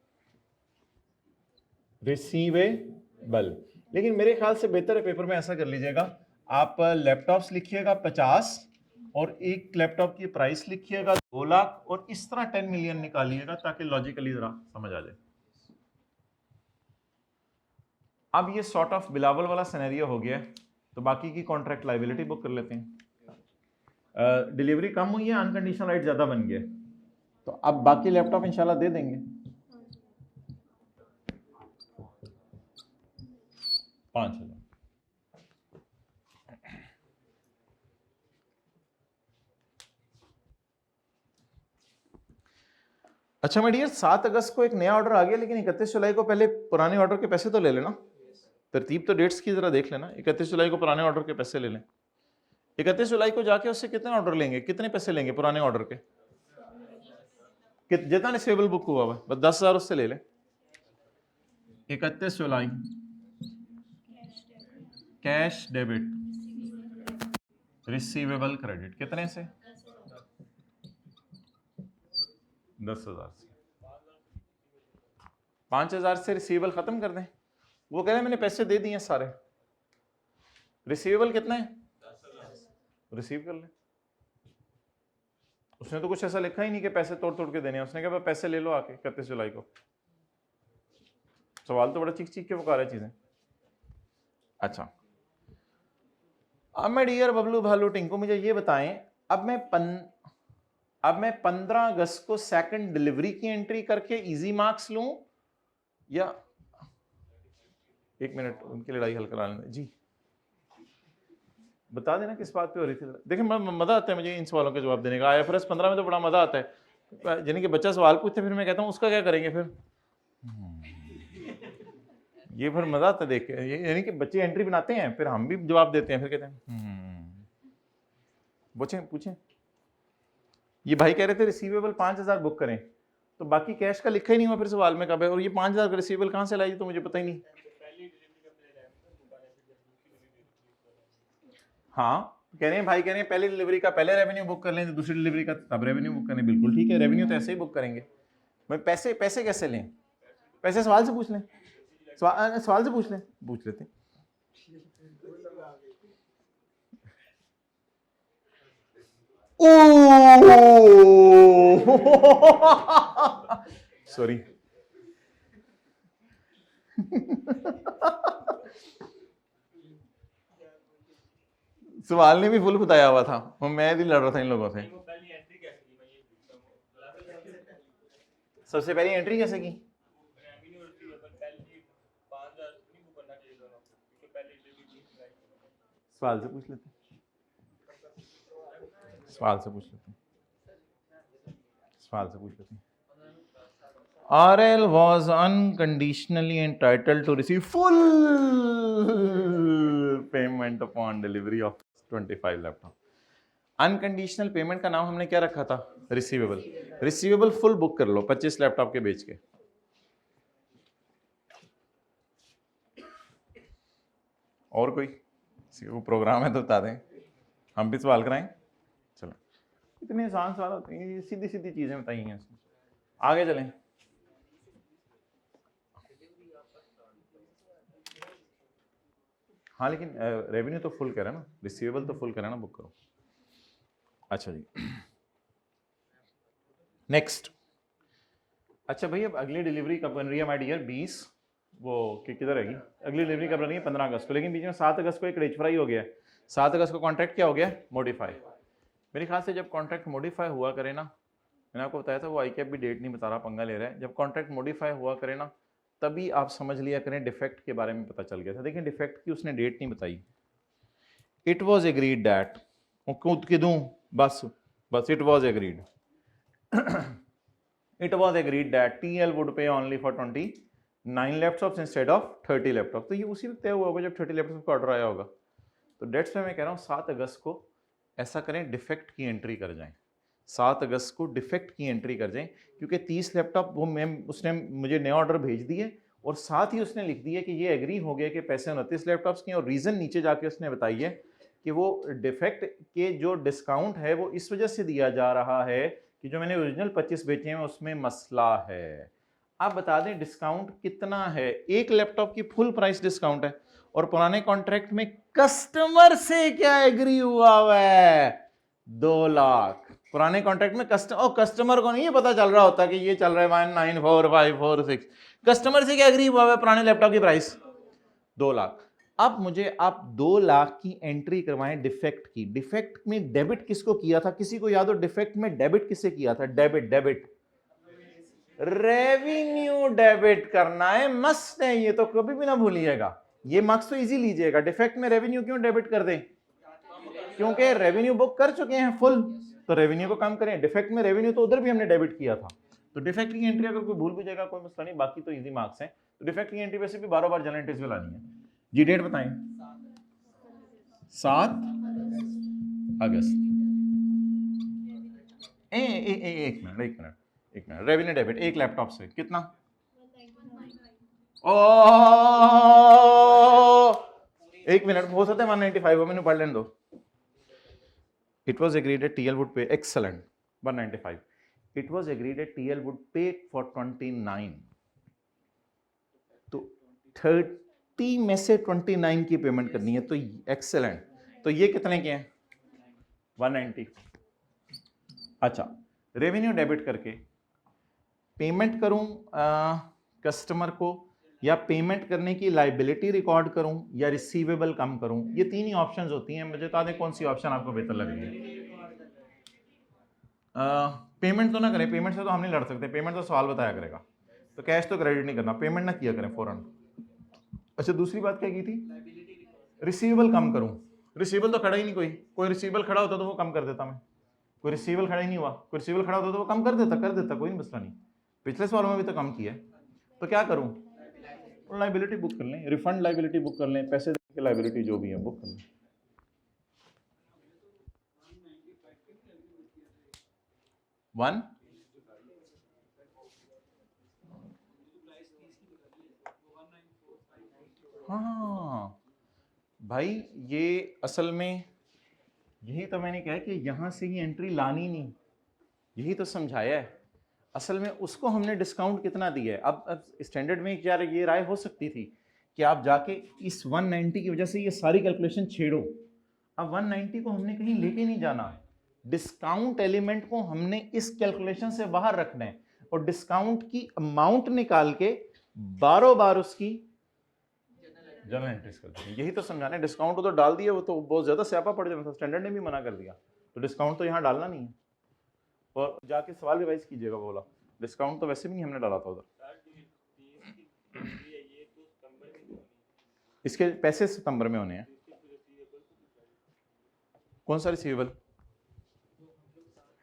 रिसीवेबल। लेकिन मेरे ख्याल से बेहतर है पेपर में ऐसा कर लीजिएगा, आप लैपटॉप्स लिखिएगा 50 और एक लैपटॉप की प्राइस लिखिएगा 2 लाख, और इस तरह 10 मिलियन निकालिएगा ताकि लॉजिकली जरा समझ आ जाए। अब ये सॉर्ट ऑफ बिलावल वाला सिनेरियो हो गया, तो बाकी की कॉन्ट्रैक्ट लायबिलिटी बुक कर लेते हैं। डिलीवरी कम हुई है, अनकंडीशनल राइट ज्यादा बन गया, तो अब बाकी लैपटॉप इंशाल्लाह दे देंगे। 5000। अच्छा मैं डियर 7 अगस्त को एक नया ऑर्डर आ गया, लेकिन 31 जुलाई को पहले पुराने ऑर्डर के पैसे तो ले लेना। तरतीब तो डेट्स की जरा देख लेना। 31 जुलाई को पुराने ऑर्डर के पैसे ले लें। 31 जुलाई को जाके उससे कितने ऑर्डर लेंगे, कितने पैसे लेंगे पुराने ऑर्डर के? जितना रिसीवेबल बुक हुआ हुआ बस 10,000 उससे ले लें। 31 जुलाई कैश डेबिट रिसीवेबल क्रेडिट कितने से? 10,000 से। 5,000 से रिसीवेबल खत्म कर दें। वो कह रहे हैं मैंने पैसे दे दिए सारे, रिसीवेबल कितना है? रिसीव कर ले। उसने तो कुछ ऐसा लिखा ही नहीं कि पैसे तोड़ तोड़ के देने हैं। उसने कहा पैसे ले लो आके 31 जुलाई को। सवाल तो बड़ा चीख चीख के पुकार है चीजें। अच्छा अब मैं डियर बबलू भालू टिंकू मुझे ये बताएं, अब मैं 15 अगस्त को सेकंड डिलीवरी की एंट्री करके इजी मार्क्स लूं या 1 मिनट उनकी लड़ाई हल करा लें जी। बता देना किस बात पे हो रही थी। देखिए मजा आता है मुझे इन सवालों के जवाब देने का। IFRS 15 में तो बड़ा मजा आता है, यानी कि बच्चा सवाल पूछते फिर मैं कहता हूँ उसका क्या करेंगे फिर। ये फिर मजा आता है देख के, यानी कि बच्चे एंट्री बनाते हैं फिर हम भी जवाब देते हैं, फिर कहते हैं पूछें। ये भाई कह रहे थे रिसीवेबल 5,000 बुक करें, तो बाकी कैश का लिखा ही नहीं हुआ फिर सवाल में कब है, और ये 5,000 का रिसीवेबल कहाँ से लाई तो मुझे पता ही नहीं। हाँ कह रहे हैं भाई, कह रहे हैं पहली डिलीवरी का पहले रेवेन्यू बुक कर लें, तो दूसरी डिलीवरी का तब रेवेन्यू बुक करें। बिल्कुल ठीक है, रेवेन्यू तो ऐसे ही बुक करेंगे। भाई पैसे कैसे लें? पैसे सवाल से पूछ लें, सवाल से पूछ लेते। सॉरी सवाल ने भी फुल बताया हुआ था, वो मैं भी लड़ रहा था इन लोगों से। सबसे पहली एंट्री कैसे की? सवाल से पूछ लेते। RL was unconditionally entitled to receive full payment upon delivery of 25 laptop. Unconditional payment का नाम हमने क्या रखा था? रिसीवेबल फुल बुक कर लो 25 लैपटॉप के बेच के। और कोई प्रोग्राम है तो बता दें, हम भी सवाल कराएं। चलो इतने आसान सवाल होते हैं, सीधी सीधी चीजें बताई हैं। आगे चलें। हाँ लेकिन रेवेन्यू तो फुल करा ना, रिसीवेबल तो फुल करा ना, बुक करो। अच्छा जी नेक्स्ट। अच्छा भाई अब अगली डिलीवरी कब बन रही है माय डियर? 20 वो किधर रहेगी अगली डिलीवरी कब बन रही है? 15 अगस्त को। लेकिन बीच में 7 अगस्त को एक रेज फ्राई हो गया। 7 अगस्त को कॉन्ट्रैक्ट क्या हो गया? मॉडिफाई। मेरे ख्याल से जब कॉन्ट्रैक्ट मॉडिफाई हुआ करे ना, मैंने आपको बताया था वो ICAP भी डेट नहीं बता रहा, पंगा ले रहा है। जब कॉन्ट्रैक्ट मॉडिफाई हुआ करे ना, तभी आप समझ लिया करें डिफेक्ट के बारे में पता चल गया था। देखिए डिफेक्ट की उसने डेट नहीं बताई। इट वॉज एग्रीड दैट, कूद के दूं बस it was agreed that TL would pay only for 29 laptops instead of 30 laptop. तो ये उसी वक्त तय हुआ होगा जब 30 लैपटॉप का ऑर्डर आया होगा। तो डेट्स में मैं कह रहा हूँ 7 अगस्त को ऐसा करें, डिफेक्ट की एंट्री कर जाएं। 7 अगस्त को डिफेक्ट की एंट्री कर जाएं, क्योंकि 30 लैपटॉप वो उसने मुझे नया ऑर्डर भेज दिए और साथ ही उसने लिख दिया कि ये एग्री हो गया कि पैसे 29 लैपटॉप्स के। और रीज़न नीचे जाके उसने बताई है कि वो डिफेक्ट के जो डिस्काउंट है वो इस वजह से दिया जा रहा है कि जो मैंने ओरिजिनल 25 बेचे हैं उसमें मसला है। आप बता दें डिस्काउंट कितना है? एक लैपटॉप की फुल प्राइस डिस्काउंट है, और पुराने कॉन्ट्रैक्ट में कस्टमर से क्या एग्री हुआ है? 2 लाख। पुराने कॉन्ट्रैक्ट में कस्टमर को नहीं पता चल रहा होता कि ये चल रहा है 194546। कस्टमर से क्या एग्री हुआ है? पुराने लैपटॉप की प्राइस 2 लाख। अब मुझे आप 2 लाख की एंट्री करवाएं डिफेक्ट की। डिफेक्ट में डेबिट किसको किया था? किसी को याद हो डिफेक्ट में डेबिट किससे किया था? डेबिट रेवेन्यू डेबिट करना है, मस्ट है, ये तो कभी भी ना भूलिएगा। ये मार्क्स तो इजी लीजिएगा। डिफेक्ट में रेवेन्यू क्यों डेबिट कर दें? क्योंकि रेवेन्यू बुक कर चुके हैं फुल, तो रेवेन्यू को कम करें। डिफेक्ट में रेवेन्यू तो उधर भी हमने डेबिट किया था, तो डिफेक्ट की एंट्री अगर कोई भूल भी जाएगा कोई मसला नहीं, बाकी तो इजी मार्क्स हैं। तो डिफेक्ट की एंट्री वैसे भी बार बार जनरल एंट्रीज में लानी है जी। डेट बताएं। 7 अगस्त। एक मिनट रेवेन्यू डेबिट एक लैपटॉप से कितना? ओ एक मिनट, हो सकता है 195 हो, मैंने पढ़ लेने दो। It was agreed that TL would pay, excellent, 195. It was agreed that TL would pay for 29. तो 30 में से 29 की पेमेंट करनी है, तो एक्सेलेंट। तो ये कितने के हैं? 190। अच्छा, रेवेन्यू डेबिट करके पेमेंट करूं कस्टमर को, या पेमेंट करने की लाइबिलिटी रिकॉर्ड करूं, या रिसीवेबल कम करूं, ये तीन ही ऑप्शंस होती हैं। मुझे बता दें कौन सी ऑप्शन आपको बेहतर लग रही है। पेमेंट तो ना करें, पेमेंट से तो हम नहीं लड़ सकते, पेमेंट तो सवाल बताया करेगा, तो कैश तो क्रेडिट नहीं करना, पेमेंट ना किया करें फौरन। अच्छा, दूसरी बात क्या की थी? रिसीवेबल कम करूं। रिसीवेबल तो खड़ा ही नहीं, कोई रिसीवेबल खड़ा होता तो वो कम कर देता मैं। कोई रिसीवेबल खड़ा ही नहीं हुआ, कोई रिसीवेबल खड़ा होता तो वो कम कर देता, कोई मसला नहीं। पिछले सवालों में भी तो कम किया है, तो क्या करूं? लाइबिलिटी बुक कर लें, रिफंड लाइबिलिटी बुक कर लें, पैसे देने की लाइबिलिटी जो भी है बुक कर लें। वन हाँ भाई, ये असल में यही तो मैंने कहा कि यहां से ही एंट्री लानी नहीं, यही तो समझाया है। असल में उसको हमने डिस्काउंट कितना दिया है। अब स्टैंडर्ड में यार ये राय हो सकती थी कि आप जाके इस 190 की वजह से ये सारी कैलकुलेशन छेड़ो। अब 190 को हमने कहीं लेके नहीं जाना, डिस्काउंट एलिमेंट को हमने इस कैलकुलेशन से बाहर रखना है, और डिस्काउंट की अमाउंट निकाल के बारों बार उसकी जनरल एंट्रीज कर दी। यही तो समझाना है। डिस्काउंट तो डाल दिया, वो तो बहुत ज्यादा स्यापा पड़ जाना था, स्टैंडर्ड ने भी मना कर दिया, तो डिस्काउंट तो यहाँ डालना नहीं है। और जाके सवाल रिवाइज कीजिएगा, बोला डिस्काउंट तो वैसे भी नहीं हमने डाला था उधर। इसके पैसे सितंबर में होने हैं। कौन सा रिसीवेबल?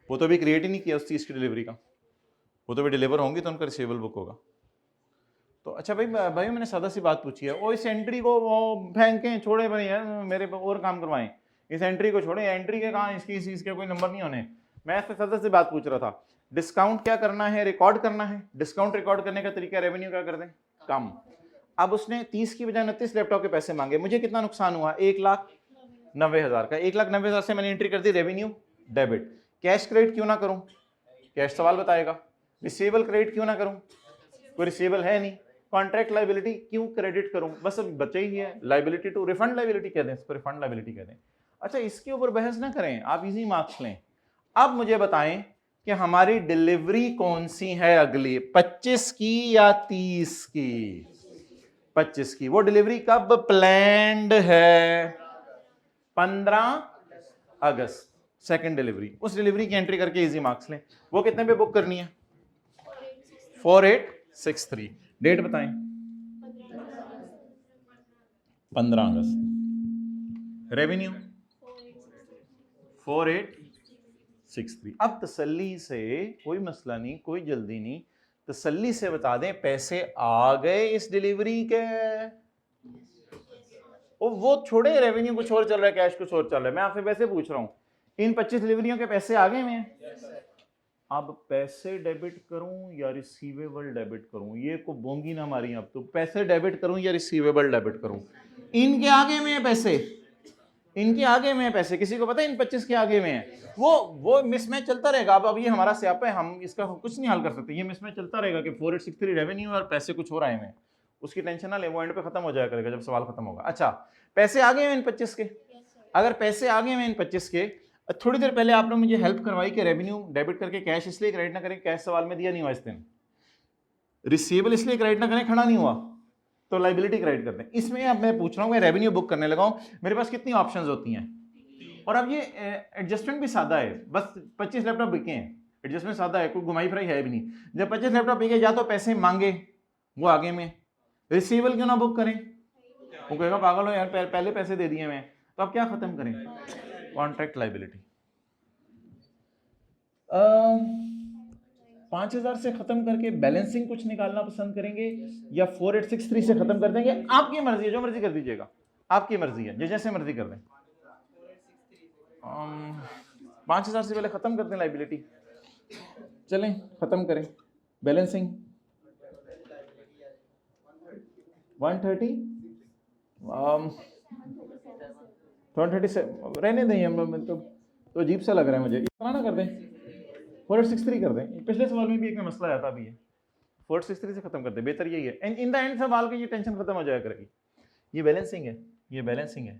वो तो अभी क्रिएट ही नहीं किया उस चीज की डिलीवरी का, वो तो भी डिलीवर होंगी तो उनका रिसीवेबल बुक होगा। तो अच्छा भाई मैंने सादा सी बात पूछी है, वो इस एंट्री को वो फेंकें, छोड़े भाई यार, मेरे और काम करवाएं, इस एंट्री को छोड़े, एंट्री के कहाँ इसकी इसके कोई नंबर नहीं होने। मैं इससे सादा सी बात पूछ रहा था, डिस्काउंट क्या करना है? रिकॉर्ड करना है। डिस्काउंट रिकॉर्ड करने का तरीका रेवेन्यू क्या कर दें? कम। अब उसने 30 की बजाय 29 लैपटॉप के पैसे मांगे, मुझे कितना नुकसान हुआ? 1,90,000 का। 1,90,000 से मैंने एंट्री कर दी रेवेन्यू डेबिट। कैश क्रेडिट क्यों ना करूं? कैश सवाल बताएगा। रिसीवेबल क्रेडिट क्यों ना करूं? कोई रिसीवेबल है नहीं। कॉन्ट्रैक्ट लाइबिलिटी क्यों क्रेडिट करूं? बस अब बचा ही है लाइबिलिटी टू रिफंड लाइबिलिटी कह दें, इसको रिफंड लाइबिलिटी कह दें। अच्छा, इसके ऊपर बहस ना करें, आप इजी मार्क्स लें। अब मुझे बताएं कि हमारी डिलीवरी कौन सी है अगली, 25 की या 30 की? 25 की। वो डिलीवरी कब प्लान्ड है? 15 अगस्त, सेकंड डिलीवरी। उस डिलीवरी की एंट्री करके इजी मार्क्स लें। वो कितने पे बुक करनी है? 4863। डेट बताएं। 15 अगस्त। रेवेन्यू 4863। अब तसल्ली से, कोई मसला नहीं, कोई जल्दी नहीं, तसल्ली से बता दें पैसे आ गए इस डिलीवरी के। वो छोड़े, रेवेन्यू कुछ और चल रहा है, कैश कुछ और चल रहा है। मैं आपसे वैसे पूछ रहा हूं, इन 25 डिलीवरियों के पैसे आ गए हैं? अब पैसे डेबिट करूं या रिसीवेबल डेबिट करूं? ये को बोंगी ना मारी। अब तो पैसे डेबिट करूं या रिसीवेबल डेबिट करूं? इनके आगे में है पैसे, इनके आगे में है पैसे। किसी को पता है इन 25 के आगे में है? वो मिसमैच चलता रहेगा। अब ये हमारा स्यापा है, हम इसका कुछ नहीं हल कर सकते। ये मिसमैच चलता रहेगा कि 4863 रेवेन्यू और पैसे कुछ और आए हैं। उसकी टेंशन ना ले, वो एंड पे खत्म हो जाया करेगा जब सवाल खत्म होगा। अच्छा, पैसे आ गए हैं इन 25 के? अगर पैसे आ गए हैं इन 25 के, थोड़ी देर पहले आपने मुझे हेल्प करवाई कि रेवेन्यू डेबिट करके कैश इसलिए क्रेडिट ना करें, कैश सवाल में दिया नहीं हुआ इस दिन। रिसीवेबल इसलिए क्रेडिट ना करें, खड़ा नहीं हुआ, तो लाइबिलिटी क्रेडिट करते हैं। इसमें अब मैं पूछ रहा हूं, मैं रेवेन्यू बुक करने लगा हूं, मेरे पास कितनी ऑप्शंस होती हैं? और अब ये एडजस्टमेंट भी सादा है, बस 25 लैपटॉप बिके हैं, एडजस्टमेंट सादा है, कोई घुमाई फिराई है भी नहीं। जब 25 लैपटॉप बिके, या तो पैसे मांगे वो आगे में, रिसीवेबल क्यों ना बुक करें? वो कहेगा पागल हो यार, पहले पैसे दे दिए मैं। तो अब क्या खत्म करें? Contract liability. 5000 से खत्म करके बैलेंसिंग कुछ निकालना पसंद करेंगे या 4863 से खत्म कर देंगे? आपकी मर्जी है, जो मर्जी कर दीजिएगा, आपकी मर्जी है, जैसे मर्जी कर दें। 5000 से पहले खत्म कर दें लाइबिलिटी। चलें खत्म करें। बैलेंसिंग 130 130 से रहने दें, हम तो अजीब सा लग रहा है मुझे, इतना ना कर दें, 4863 कर दें। पिछले सवाल में भी एक मसला आया था अभी, 4863 से खत्म कर दें, बेहतर यही है। एंड इन द एंड सवाल की ये टेंशन खत्म हो जाया करेगी। ये बैलेंसिंग है, ये बैलेंसिंग है।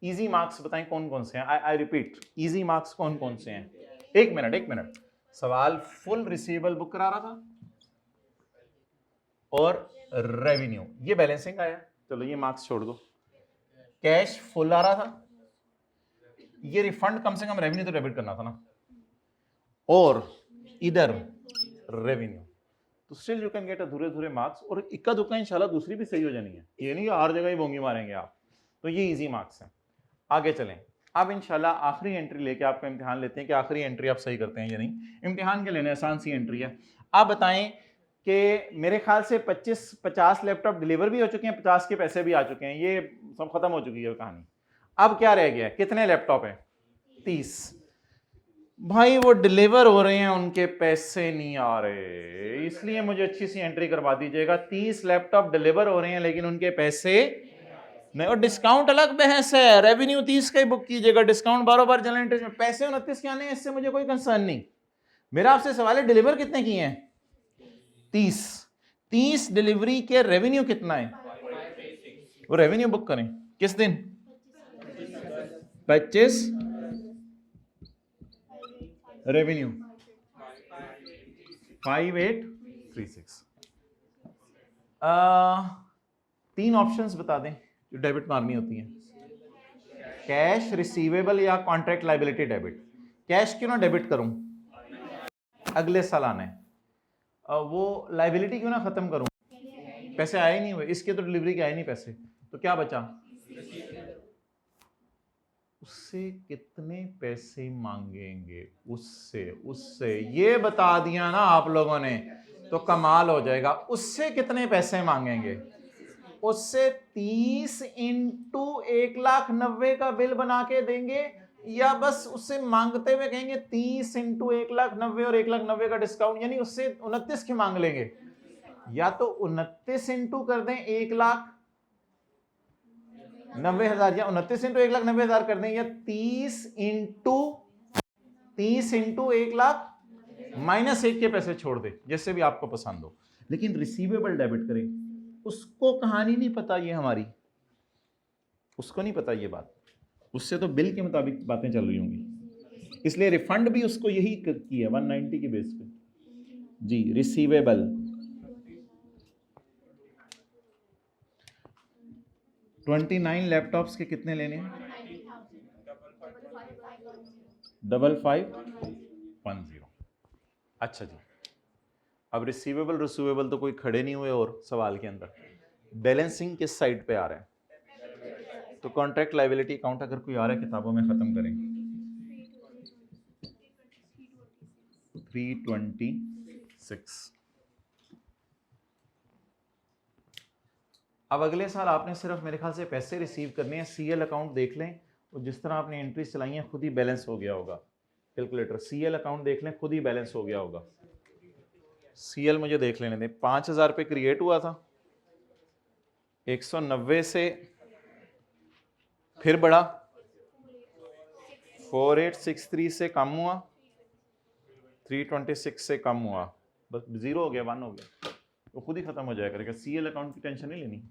इजी मार्क्स बताएं कौन कौन से हैं? आई रिपीट, इजी मार्क्स कौन कौन से हैं? एक मिनट, सवाल फुल रिसीवेबल बुक करा रहा था और रेवेन्यू, ये बैलेंसिंग आया, चलो ये मार्क्स छोड़ दो। कैश फुल आ रहा था, ये रिफंड कम से कम रेवेन्यू तो डेबिट करना था ना, और इधर रेवेन्यू, तो स्टिल यू कैन गेट अधूरे मार्क्स, और इक्का दुक्का इंशाल्लाह दूसरी भी सही हो जानी है, ये नहीं हर जगह ही बोंगी मारेंगे आप। तो ये इजी मार्क्स हैं। आगे चलें, अब इंशाल्लाह आखिरी एंट्री लेके आपका इम्तिहान लेते हैं कि आखिरी एंट्री आप सही करते हैं या नहीं। इम्तिहान के लेने आसान सी एंट्री है। आप बताएं कि मेरे ख्याल से 50 लैपटॉप डिलीवर भी हो चुके हैं, 50 के पैसे भी आ चुके हैं, ये सब खत्म हो चुकी है कहानी। अब क्या रह गया? कितने लैपटॉप हैं? 30। भाई वो डिलीवर हो रहे हैं, उनके पैसे नहीं आ रहे, इसलिए मुझे अच्छी सी एंट्री करवा दीजिएगा। 30 लैपटॉप डिलीवर हो रहे हैं लेकिन उनके पैसे नहीं, और डिस्काउंट अलग बहस है। रेवेन्यू 30 का ही बुक कीजिएगा, डिस्काउंट बार जनरल इंटरेस्ट में, पैसे 29 के आने हैं, इससे मुझे कोई कंसर्न नहीं। मेरा आपसे सवाल है डिलीवर कितने किए हैं? 30 डिलीवरी के रेवेन्यू कितना है? वो रेवेन्यू बुक करें किस दिन? 25 रेवेन्यू 5836। 3 ऑप्शंस बता दें जो डेबिट मारनी होती है। कैश, रिसीवेबल या कॉन्ट्रैक्ट लायबिलिटी डेबिट। कैश क्यों ना डेबिट करूं, अगले साल आना है। वो लायबिलिटी क्यों ना खत्म करूं, पैसे आए नहीं हुए, इसके तो डिलीवरी के आए नहीं पैसे, तो क्या बचा? उससे कितने पैसे मांगेंगे? उससे ये बता दिया ना आप लोगों ने तो कमाल हो जाएगा। उससे कितने पैसे मांगेंगे? उससे 30 इंटू 1,90,000 का बिल बना के देंगे, या बस उससे मांगते हुए कहेंगे 30 इंटू 1,90,000 और 1,90,000 का डिस्काउंट, यानी उससे 29 के मांग लेंगे। या तो 29 इंटू कर दें 1,90,000, या 29 इंटू 1,90,000 कर दें, या 30 इंटू 1,00,000 -1 के पैसे छोड़ दे, जैसे भी आपको पसंद हो। लेकिन रिसीवेबल डेबिट करें, उसको कहानी नहीं पता ये हमारी, उसको नहीं पता ये बात, उससे तो बिल के मुताबिक बातें चल रही होंगी, इसलिए रिफंड भी उसको यही की है 190 की बेस पे जी। रिसीवेबल 29 लैपटॉप्स के कितने लेने हैं? 5510। अच्छा जी, अब रिसीवेबल तो कोई खड़े नहीं हुए और सवाल के अंदर बैलेंसिंग किस साइड पे आ रहा है? तो कॉन्ट्रैक्ट लायबिलिटी अकाउंट अगर कोई आ रहा है किताबों में खत्म करें। 326। अब अगले साल आपने सिर्फ मेरे ख्याल से पैसे रिसीव करने हैं। सीएल अकाउंट देख लें, और जिस तरह आपने एंट्री चलाई हैं खुद ही बैलेंस हो गया होगा। कैलकुलेटर सीएल अकाउंट देख लें, खुद ही बैलेंस हो गया होगा। सीएल मुझे देख लेने दें। 5,000 पे क्रिएट हुआ था, 190 से फिर बढ़ा, 4863 से कम हुआ, 326 से कम हुआ, बस 0 हो गया, 1 हो गया, तो खुद ही खत्म हो जाया करेगा। सीएल अकाउंट की टेंशन नहीं लेनी।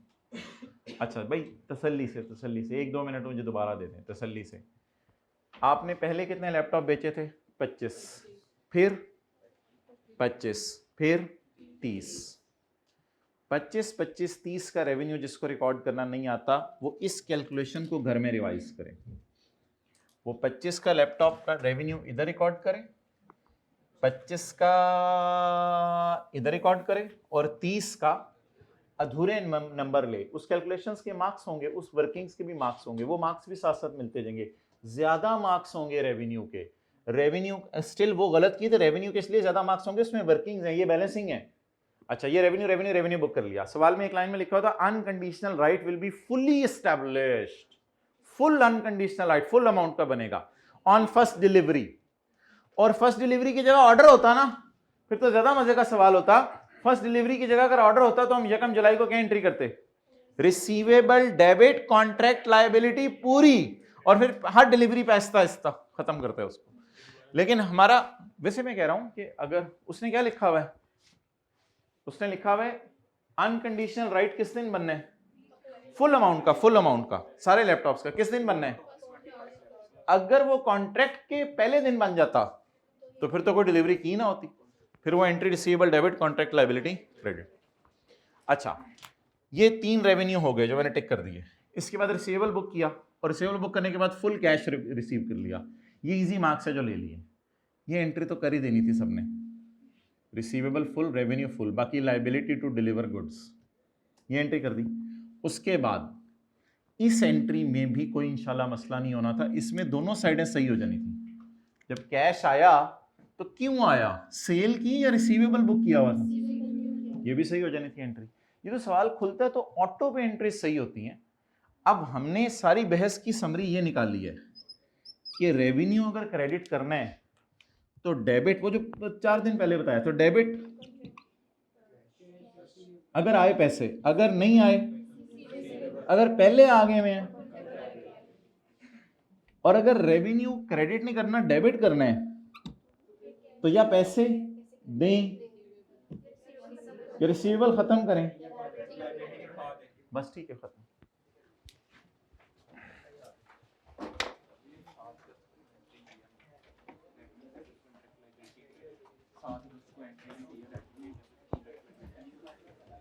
अच्छा भाई, तसल्ली से 1-2 मिनट मुझे दोबारा दे दें तसल्ली से। आपने पहले कितने लैपटॉप बेचे थे? 25, फिर 25, फिर 30। 25, 30 का रेवेन्यू जिसको रिकॉर्ड करना नहीं आता वो इस कैलकुलेशन को घर में रिवाइज करें। वो 25 का लैपटॉप का रेवेन्यू इधर रिकॉर्ड करें, 25 का इधर रिकॉर्ड करें, और 30 का अधूरे नंबर ले। उस कैलकुलेशंस के मार्क्स होंगे, उस वर्किंग्स के भी मार्क्स होंगे, वो मार्क्स भी साथ साथ मिलते जाएंगे। ज्यादा मार्क्स होंगे रेवेन्यू के, रेवेन्यू स्टिल वो गलत की, तो रेवेन्यू के इसलिए ज्यादा मार्क्स होंगे, उसमें वर्किंग है, ये बैलेंसिंग है। अच्छा, ये रेवेन्यू रेवेन्यू रेवेन्यू बुक कर लिया। सवाल में एक लाइन में लिखा होता unconditional right will be fully established, full unconditional right full amount का बनेगा ऑन फर्स्ट डिलीवरी, और फर्स्ट डिलीवरी की जगह ऑर्डर होता ना, फिर तो ज्यादा मजे का सवाल होता। फर्स्ट डिलीवरी की जगह अगर ऑर्डर होता तो हम 1 जुलाई को क्या एंट्री करते, रिसीवेबल डेबिट कॉन्ट्रैक्ट लायबिलिटी पूरी, और फिर हर डिलीवरी पे आहिस्ता आहिस्ता खत्म करते हैं उसको। लेकिन हमारा, वैसे मैं कह रहा हूं कि अगर उसने क्या लिखा हुआ है, उसने लिखा हुआ है अनकंडीशनल राइट किस दिन बनना है, फुल अमाउंट का, फुल अमाउंट का सारे लैपटॉप्स का किस दिन बनना है। अगर वो कॉन्ट्रैक्ट के पहले दिन बन जाता तो फिर तो कोई डिलीवरी की ना होती, फिर वो entry receivable debit contract liability credit. अच्छा, ये 3 रेवेन्यू हो गए जो मैंने टिक कर दिए। इसके बाद रिसीवेबल बुक किया, और रिसीवेबल बुक करने के बाद फुल कैश रिसीव कर लिया, ये इजी मार्क्स है जो ले लिए। ये एंट्री तो कर ही देनी थी सबने, रिसीवेबल फुल, रेवेन्यू फुल, बाकी लायबिलिटी टू डिलीवर गुड्स, ये एंट्री कर दी। उसके बाद इस एंट्री में भी कोई इंशाल्लाह मसला नहीं होना था, इसमें दोनों साइडें सही हो जानी थी। जब कैश आया तो क्यों आया, सेल की या रिसीवेबल बुक किया हुआ था, ये भी सही हो जानी थी एंट्री। ये तो सवाल खुलता है तो ऑटो पे एंट्री सही होती हैं। अब हमने सारी बहस की समरी ये निकाली है कि रेवेन्यू अगर क्रेडिट करना है तो डेबिट, वो जो 4 दिन पहले बताया, तो डेबिट अगर आए पैसे, अगर नहीं आए, अगर पहले आ गए में, और अगर रेवेन्यू क्रेडिट नहीं करना डेबिट करना है तो या पैसे दें या रिसीवेबल खत्म करें, बस ठीक है, खत्म।